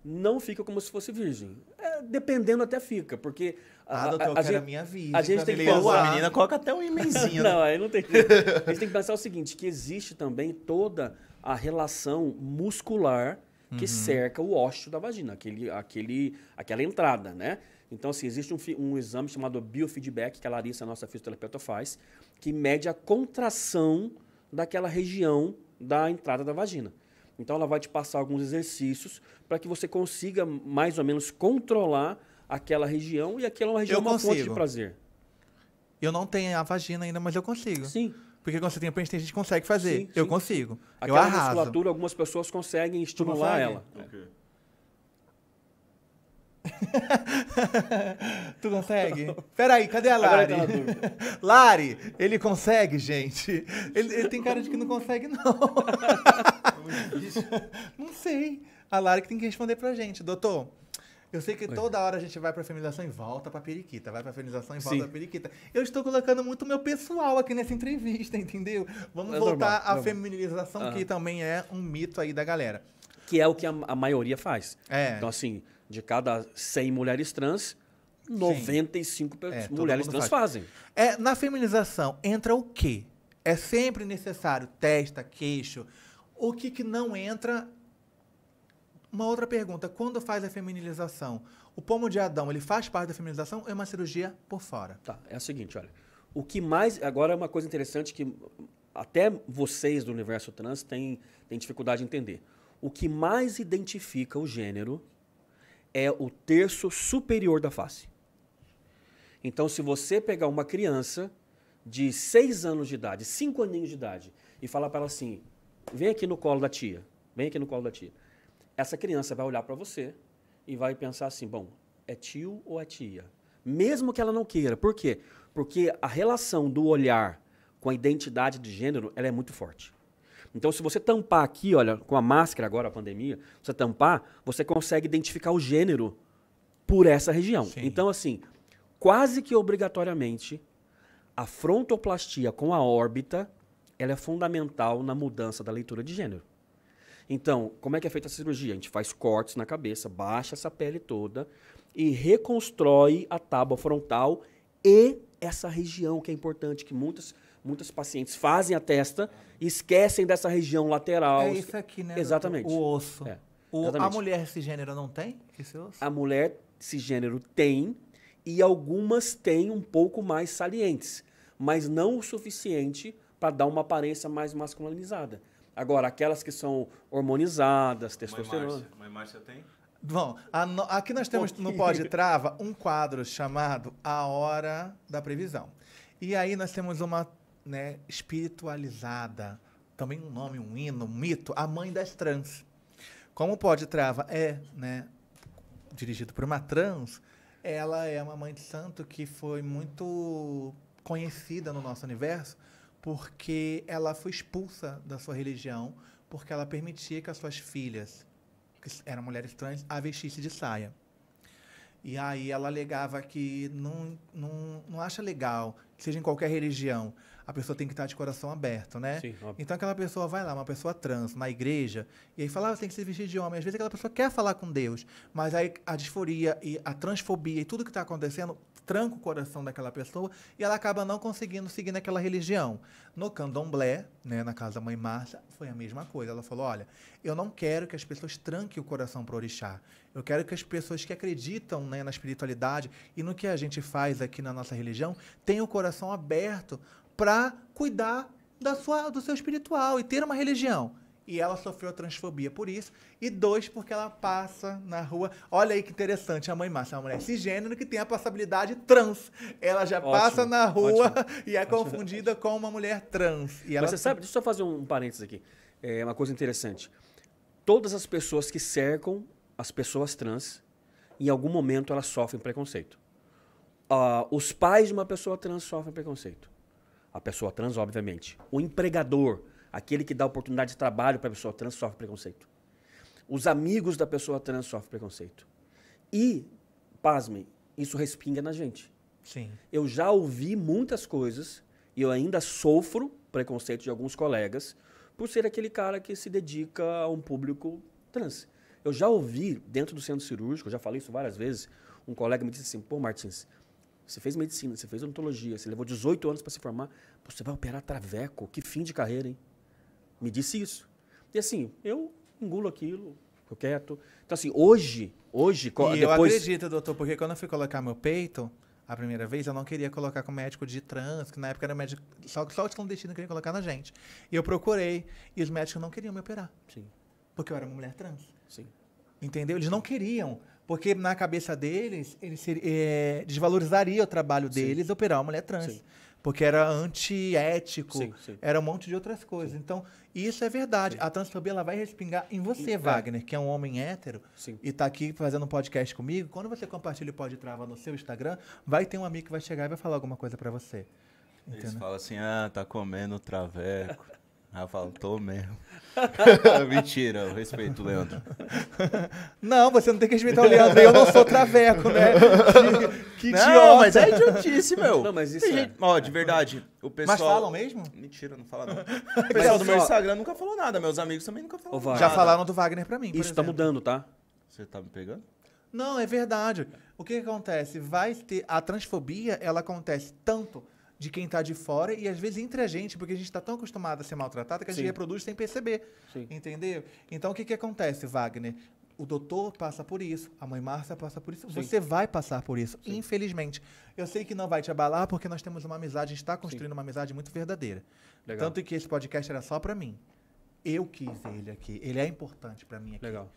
Speaker 3: Não fica como se fosse virgem. Dependendo até fica, porque...
Speaker 1: Doutor, eu quero a minha virgem.
Speaker 3: a gente tem que
Speaker 1: falar.
Speaker 3: pensar-
Speaker 2: A menina coloca até um imenzinho.
Speaker 3: Não, aí não tem. A gente tem que pensar o seguinte, que existe também toda a relação muscular que cerca o ósseo da vagina, aquela entrada, né? Então, assim, existe um exame chamado biofeedback, que a Larissa, a nossa fisioterapeuta, faz, que mede a contração daquela região da entrada da vagina. Então, ela vai te passar alguns exercícios para que você consiga, mais ou menos, controlar aquela região, e aquela é uma região, uma fonte de prazer.
Speaker 1: Eu não tenho a vagina ainda, mas eu consigo.
Speaker 3: Sim.
Speaker 1: Porque quando você tem a gente consegue fazer.
Speaker 3: Sim,
Speaker 1: Eu
Speaker 3: sim.
Speaker 1: consigo. Eu
Speaker 3: Aquela
Speaker 1: arraso.
Speaker 3: musculatura, algumas pessoas conseguem estimular
Speaker 1: consegue?
Speaker 3: ela.
Speaker 2: Ok.
Speaker 1: Tu consegue? Peraí, cadê a
Speaker 3: Agora
Speaker 1: Lari?
Speaker 3: tá na dúvida.
Speaker 1: Lari, ele consegue, gente? Ele tem cara de que não consegue, não. Não sei. A Lari que tem que responder pra gente. Doutor, eu sei que toda hora a gente vai pra feminização e volta pra periquita. Vai pra feminização e volta
Speaker 3: Sim.
Speaker 1: pra periquita. Eu estou colocando muito meu pessoal aqui nessa entrevista, entendeu? Vamos
Speaker 3: É
Speaker 1: voltar
Speaker 3: normal,
Speaker 1: à
Speaker 3: normal.
Speaker 1: feminilização, que também é um mito aí da galera.
Speaker 3: Que é o que a maioria faz.
Speaker 1: É.
Speaker 3: Então, assim, de cada 100 mulheres trans, 95
Speaker 1: todo
Speaker 3: mulheres
Speaker 1: mundo
Speaker 3: trans
Speaker 1: faz.
Speaker 3: fazem.
Speaker 1: Na feminização entra o quê? É sempre necessário testa, queixo. O que não entra? Uma outra pergunta. Quando faz a feminilização, o pomo de Adão, ele faz parte da feminização ou é uma cirurgia por fora?
Speaker 3: Tá, é o seguinte, olha. O que mais... Agora, é uma coisa interessante que até vocês do universo trans têm dificuldade de entender. O que mais identifica o gênero é o terço superior da face. Então, se você pegar uma criança de 6 anos de idade, 5 aninhos de idade, e falar para ela assim, vem aqui no colo da tia, vem aqui no colo da tia. Essa criança vai olhar para você e vai pensar assim, bom, é tio ou é tia? Mesmo que ela não queira. Por quê? Porque a relação do olhar com a identidade de gênero, ela é muito forte. Então, se você tampar aqui, olha, com a máscara agora, a pandemia, você tampar, você consegue identificar o gênero por essa região.
Speaker 1: Sim.
Speaker 3: Então, assim, quase que obrigatoriamente, a frontoplastia com a órbita, ela é fundamental na mudança da leitura de gênero. Então, como é que é feita a cirurgia? A gente faz cortes na cabeça, baixa essa pele toda e reconstrói a tábua frontal e essa região que é importante, que muitos pacientes fazem a testa e esquecem dessa região lateral.
Speaker 1: É isso aqui, né?
Speaker 3: Exatamente.
Speaker 1: O osso.
Speaker 3: É,
Speaker 1: A
Speaker 3: exatamente.
Speaker 1: mulher cisgênero não tem esse osso?
Speaker 3: A mulher cisgênero tem, e algumas têm um pouco mais salientes, mas não o suficiente para dar uma aparência mais masculinizada. Agora, aquelas que são hormonizadas, testosterona...
Speaker 2: Mãe Márcia tem?
Speaker 1: Bom, aqui nós temos no Pode Trava um quadro chamado A Hora da Previsão. E aí nós temos uma, né, espiritualizada, também um nome, um hino, um mito, a mãe das trans. Como o Pode Trava é, né, dirigido por uma trans, ela é uma mãe de santo que foi muito conhecida no nosso universo porque ela foi expulsa da sua religião porque ela permitia que as suas filhas, que eram mulheres trans, a vestissem de saia. E aí ela alegava que não acha legal, seja em qualquer religião, a pessoa tem que estar de coração aberto, né?
Speaker 3: Sim, óbvio.
Speaker 1: Então aquela pessoa vai lá, uma pessoa trans, na igreja, e aí fala, você tem que se vestir de homem. Às vezes aquela pessoa quer falar com Deus, mas aí a disforia e a transfobia e tudo que está acontecendo tranca o coração daquela pessoa e ela acaba não conseguindo seguir naquela religião. No candomblé, né, na casa da mãe Márcia, foi a mesma coisa. Ela falou, olha, eu não quero que as pessoas tranquem o coração para o orixá. Eu quero que as pessoas que acreditam, né, na espiritualidade e no que a gente faz aqui na nossa religião tenham o coração aberto para cuidar do seu espiritual e ter uma religião. E ela sofreu a transfobia por isso. E 2, porque ela passa na rua. Olha aí que interessante, a mãe Márcia é uma mulher cisgênero que tem a passabilidade trans. Ela já passa na rua e é confundida com uma mulher trans. E ela
Speaker 3: Mas você sabe, deixa eu só fazer um parênteses aqui. É uma coisa interessante. Todas as pessoas que cercam as pessoas trans, em algum momento elas sofrem preconceito. Os pais de uma pessoa trans sofrem preconceito. A pessoa trans, obviamente. O empregador, aquele que dá oportunidade de trabalho para a pessoa trans, sofre preconceito. Os amigos da pessoa trans sofrem preconceito. E, pasmem, isso respinga na gente.
Speaker 1: Sim.
Speaker 3: Eu já ouvi muitas coisas e eu ainda sofro preconceito de alguns colegas por ser aquele cara que se dedica a um público trans. Eu já ouvi, dentro do centro cirúrgico, eu já falei isso várias vezes, um colega me disse assim, pô, Martins, você fez medicina, você fez odontologia, você levou 18 anos para se formar, você vai operar traveco, que fim de carreira, hein? Me disse isso. E assim, eu engulo aquilo, fico quieto. Então assim, hoje
Speaker 1: E eu acredito, doutor, porque quando eu fui colocar meu peito, a primeira vez, eu não queria colocar com médico de trans, que na época era médico, só o clandestino queria colocar na gente. E eu procurei, e os médicos não queriam me operar,
Speaker 3: Sim,
Speaker 1: porque eu era uma mulher trans.
Speaker 3: sim.
Speaker 1: Entendeu? Eles não queriam, porque na cabeça deles, eles desvalorizaria o trabalho deles operar uma mulher trans.
Speaker 3: Sim.
Speaker 1: Porque era antiético,
Speaker 3: Sim, sim.
Speaker 1: era um monte de outras coisas. Então, isso é verdade. A transfobia ela vai respingar em você, Wagner, que é um homem hétero,
Speaker 3: Sim.
Speaker 1: e está aqui fazendo um podcast comigo. Quando você compartilha o Pode Trava no seu Instagram, vai ter um amigo que vai chegar e vai falar alguma coisa para você.
Speaker 2: Eles
Speaker 1: Entendeu?
Speaker 2: falam assim, tá comendo traveco. Aí eu falo, tô mesmo. Mentira, eu respeito o Leandro.
Speaker 1: Não, você não tem que respeitar o Leandro. Eu não sou traveco, né? Que idiota.
Speaker 2: Não, mas é idiotice, meu.
Speaker 3: Não, mas isso
Speaker 2: Tem
Speaker 3: é.
Speaker 2: gente- Ó, de verdade, o pessoal...
Speaker 1: Mas falam mesmo?
Speaker 2: Mentira, não fala não. O pessoal do meu Instagram nunca falou nada, meus amigos também nunca falaram
Speaker 3: Ô, Wagner.
Speaker 1: Já
Speaker 2: nada.
Speaker 1: falaram do Wagner para mim, por
Speaker 3: Isso tá
Speaker 1: exemplo.
Speaker 3: mudando, tá?
Speaker 2: Você tá me pegando?
Speaker 1: Não, é verdade. O que acontece? Vai ter a transfobia, ela acontece tanto de quem tá de fora e às vezes entre a gente, porque a gente tá tão acostumado a ser maltratado que a gente
Speaker 3: Sim.
Speaker 1: reproduz sem perceber.
Speaker 3: Sim.
Speaker 1: Entendeu? Então o que acontece, Wagner? O doutor passa por isso, a mãe Márcia passa por isso,
Speaker 3: Sim.
Speaker 1: você vai passar por isso, infelizmente. Eu sei que não vai te abalar porque nós temos uma amizade, a gente está construindo uma amizade muito verdadeira.
Speaker 3: Legal.
Speaker 1: Tanto que esse podcast era só para mim. Eu quis ele aqui, ele é importante para mim aqui.
Speaker 3: Legal.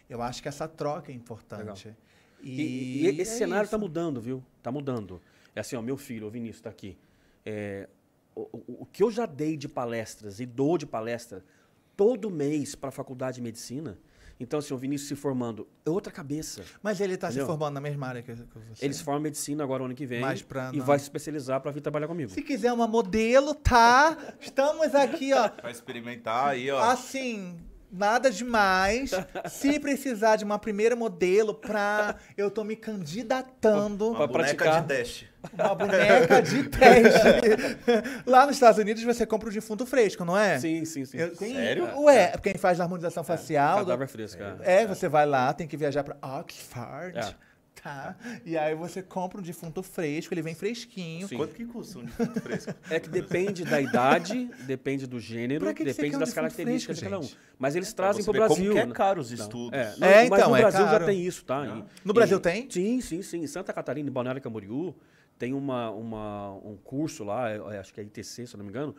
Speaker 1: Eu acho que essa troca é importante.
Speaker 3: E esse
Speaker 1: é
Speaker 3: cenário
Speaker 1: isso.
Speaker 3: tá mudando, viu? Tá mudando. É assim, ó, meu filho, o Vinícius, tá aqui. O que eu já dei de palestras e dou de palestra todo mês para a faculdade de medicina. Então, assim, o Vinícius se formando, é outra cabeça.
Speaker 1: Mas ele está se
Speaker 3: Entendeu?
Speaker 1: formando na mesma área que você.
Speaker 3: Ele se forma em medicina agora ano que vem
Speaker 1: Mas pra
Speaker 3: e
Speaker 1: não-
Speaker 3: vai se especializar para vir trabalhar comigo.
Speaker 1: Se quiser uma modelo, tá? Estamos aqui, ó.
Speaker 2: Pra experimentar aí, ó.
Speaker 1: Assim, nada demais. Se precisar de uma primeira modelo eu tô me candidatando.
Speaker 3: pra
Speaker 2: Uma boneca
Speaker 3: praticar.
Speaker 2: de teste.
Speaker 1: Uma boneca de teste. Lá nos Estados Unidos você compra o defunto fresco, não é?
Speaker 3: Sim, sim, sim.
Speaker 2: Sério?
Speaker 1: Ué, quem faz a harmonização facial.
Speaker 3: Cadáver fresco,
Speaker 1: Você vai lá, tem que viajar pra Oxford.
Speaker 3: É.
Speaker 1: tá? E aí você compra um defunto fresco, ele vem fresquinho.
Speaker 3: Sim.
Speaker 2: Quanto que custa um defunto fresco?
Speaker 3: É que depende da idade, depende do gênero,
Speaker 1: Pra que você
Speaker 3: depende
Speaker 1: quer um
Speaker 3: das
Speaker 1: defunto
Speaker 3: características
Speaker 1: fresco,
Speaker 3: de cada um.
Speaker 1: gente?
Speaker 3: Mas eles
Speaker 2: Pra
Speaker 3: trazem
Speaker 2: você
Speaker 3: pro
Speaker 2: ver
Speaker 3: Brasil.
Speaker 2: como que é
Speaker 3: né?
Speaker 2: caro os
Speaker 3: Não,
Speaker 2: estudos.
Speaker 3: mas
Speaker 1: então,
Speaker 3: no
Speaker 1: é
Speaker 3: Brasil
Speaker 1: caro.
Speaker 3: já tem isso, tá?
Speaker 2: Não.
Speaker 1: No Brasil tem?
Speaker 3: Sim, sim, sim. Em Santa Catarina, em Balneário Camboriú, tem um curso lá, acho que é ITC, se eu não me engano,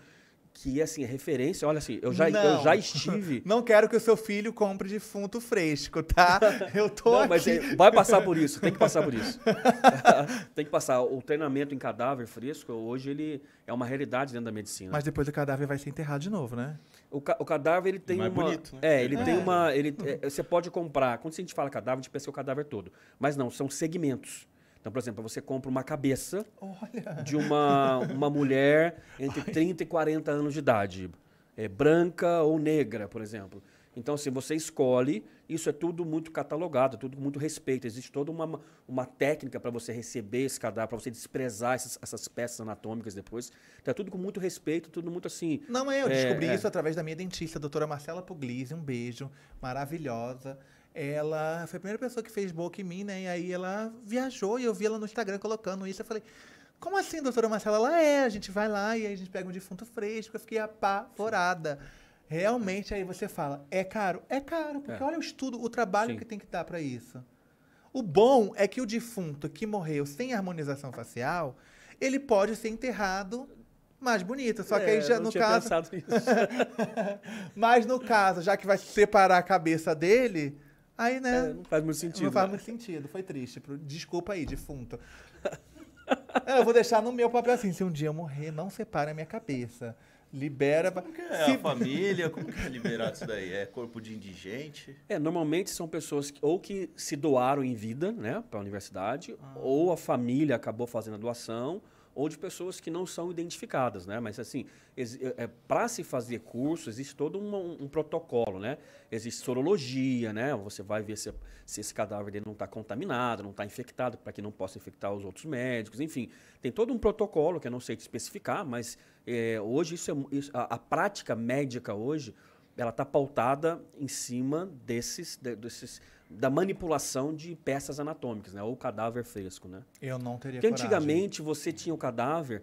Speaker 3: que assim, é referência. Olha assim, eu já estive.
Speaker 1: Não quero que o seu filho compre defunto fresco, tá? Eu tô
Speaker 3: Não,
Speaker 1: aqui.
Speaker 3: mas vai passar por isso, tem que passar por isso. Tem que passar. O treinamento em cadáver fresco, hoje, ele é uma realidade dentro da medicina.
Speaker 1: Mas depois o cadáver vai ser enterrado de novo, né?
Speaker 3: O cadáver, ele tem
Speaker 2: Mais
Speaker 3: uma...
Speaker 2: bonito, né?
Speaker 3: É, ele tem uma... você pode comprar... Quando a gente fala cadáver, a gente pensa o cadáver todo. Mas não, são segmentos. Então, por exemplo, você compra uma cabeça
Speaker 1: Olha.
Speaker 3: de uma mulher entre 30 e 40 anos de idade. Branca ou negra, por exemplo. Então, assim, você escolhe, isso é tudo muito catalogado, tudo com muito respeito. Existe toda uma técnica para você receber esse cadáver, para você desprezar essas peças anatômicas depois. Então, é tudo com muito respeito, tudo muito assim...
Speaker 1: Não, eu descobri isso através da minha dentista, a doutora Marcela Puglisi, um beijo, maravilhosa. Ela foi a primeira pessoa que fez boca em mim, né? E aí ela viajou e eu vi ela no Instagram colocando isso. Eu falei, como assim, doutora Marcela? Ela a gente vai lá e aí a gente pega um defunto fresco. Eu fiquei apavorada. Realmente, aí você fala, é caro? É caro, porque olha o estudo, o trabalho
Speaker 3: Sim.
Speaker 1: que tem que dar pra isso. O bom é que o defunto que morreu sem harmonização facial, ele pode ser enterrado mais bonito. Só que aí já
Speaker 3: não
Speaker 1: no
Speaker 3: tinha
Speaker 1: caso.
Speaker 3: pensado nisso.
Speaker 1: Mas no caso, já que vai separar a cabeça dele, aí, né?
Speaker 3: Não faz muito sentido.
Speaker 1: Não faz
Speaker 3: né?
Speaker 1: muito sentido. Foi triste. Desculpa aí, defunto. Eu vou deixar no meu papel assim: se um dia eu morrer, não separa a minha cabeça. Libera.
Speaker 2: Como que é a família? Como que é liberado isso daí? É corpo de indigente?
Speaker 3: Normalmente são pessoas que se doaram em vida, né, para a universidade, ou a família acabou fazendo a doação, ou de pessoas que não são identificadas, né? Mas assim, para se fazer curso, existe todo um protocolo, né? Existe sorologia, né? Você vai ver se esse cadáver dele não está contaminado, não está infectado, para que não possa infectar os outros médicos, enfim. Tem todo um protocolo que eu não sei te especificar, mas hoje a prática médica hoje, ela está pautada em cima da manipulação de peças anatômicas, né? Ou cadáver fresco, né?
Speaker 1: Eu não teria
Speaker 3: Porque
Speaker 1: coragem.
Speaker 3: antigamente você tinha o cadáver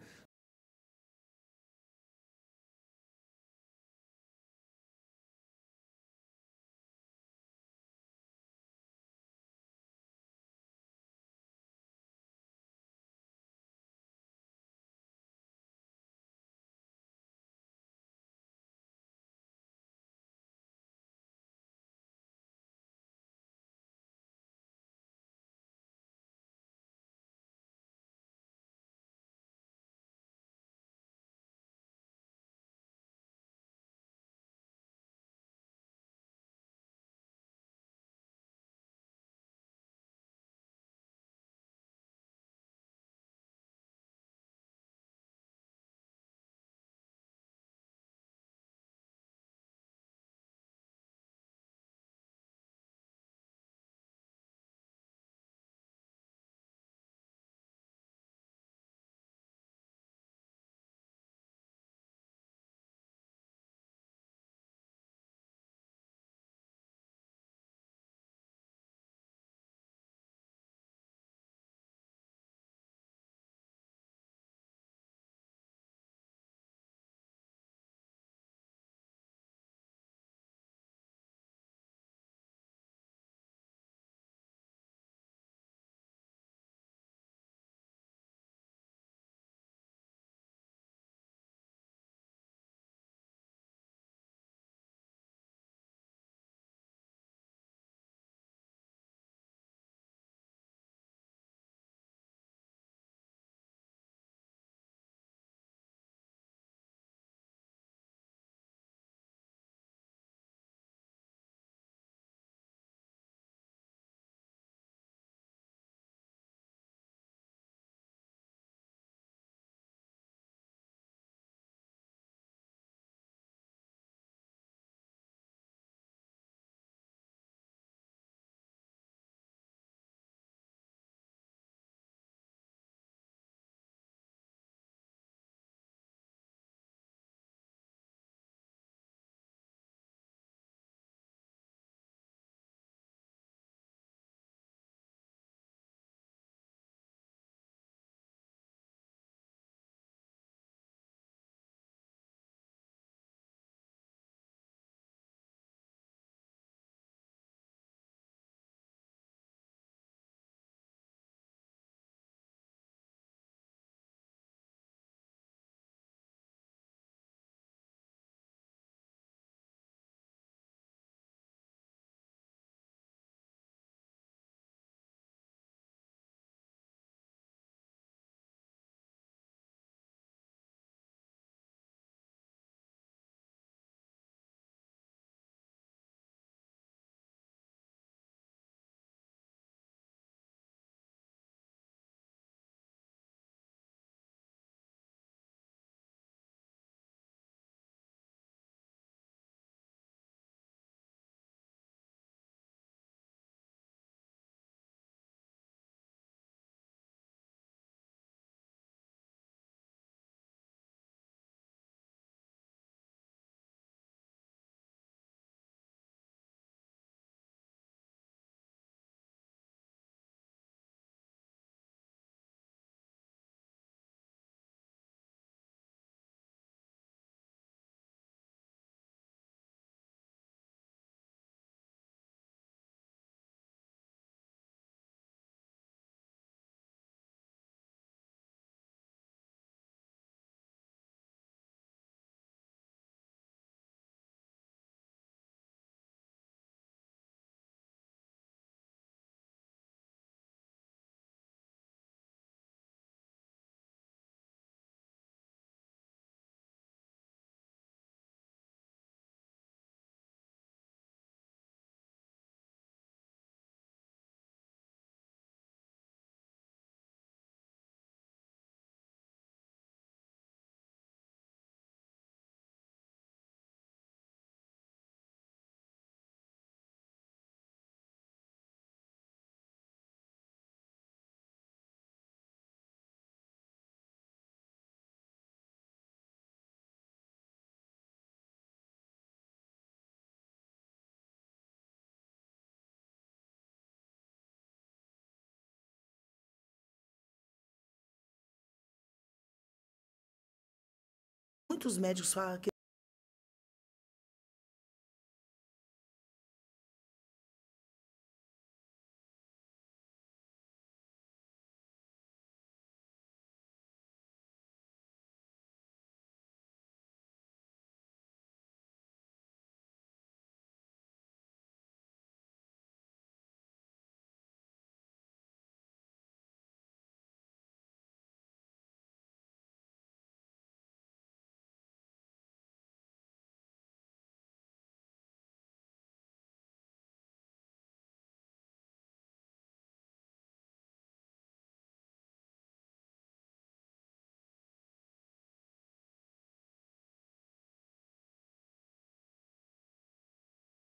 Speaker 5: muitos médicos falam que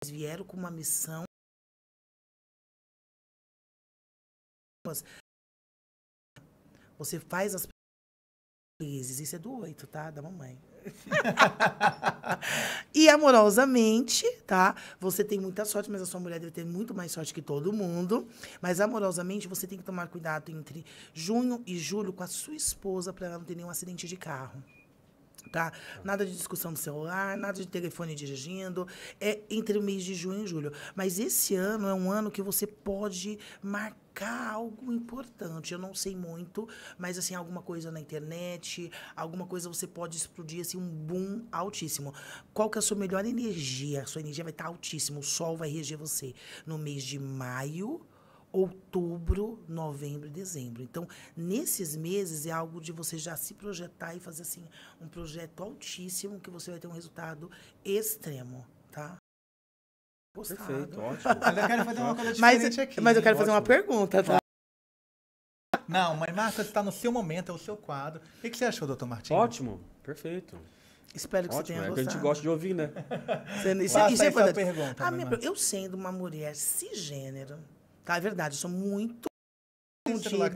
Speaker 5: eles vieram com uma missão. Você faz as felizes. Isso é do 8, tá? Da mamãe. E amorosamente, tá? Você tem muita sorte, mas a sua mulher deve ter muito mais sorte que todo mundo. Mas amorosamente, você tem que tomar cuidado entre junho e julho com a sua esposa para ela não ter nenhum acidente de carro. Tá? Nada de discussão do celular, nada de telefone dirigindo. É entre o mês de junho e julho. Mas esse ano é um ano que você pode marcar algo importante. Eu não sei muito, mas assim, alguma coisa na internet, alguma coisa você pode explodir, assim, um boom altíssimo. Qual que é a sua melhor energia? A sua energia vai estar altíssima. O sol vai reger você no mês de maio, outubro, novembro e dezembro. Então, nesses meses, é algo de você já se projetar e fazer, assim, um projeto altíssimo que você vai ter um resultado extremo, tá? Gostado.
Speaker 3: Perfeito, ótimo.
Speaker 1: Mas eu quero fazer uma coisa diferente aqui.
Speaker 5: Mas eu quero fazer uma
Speaker 3: Ótimo.
Speaker 5: pergunta, tá?
Speaker 1: Não, mãe Marta, você está no seu momento, é o seu quadro. O que você achou, doutor Martins?
Speaker 3: Ótimo, perfeito.
Speaker 5: Espero que você
Speaker 3: Ótimo,
Speaker 5: tenha
Speaker 3: é o
Speaker 5: gostado.
Speaker 3: que a gente gosta de ouvir, né?
Speaker 5: Isso
Speaker 1: Faça
Speaker 5: isso é
Speaker 1: aí sua
Speaker 5: importante.
Speaker 1: pergunta,
Speaker 5: A
Speaker 1: mãe
Speaker 5: minha-
Speaker 1: Marta.
Speaker 5: eu sendo uma mulher cisgênero, tá? É verdade, eu sou muito
Speaker 1: Esse celular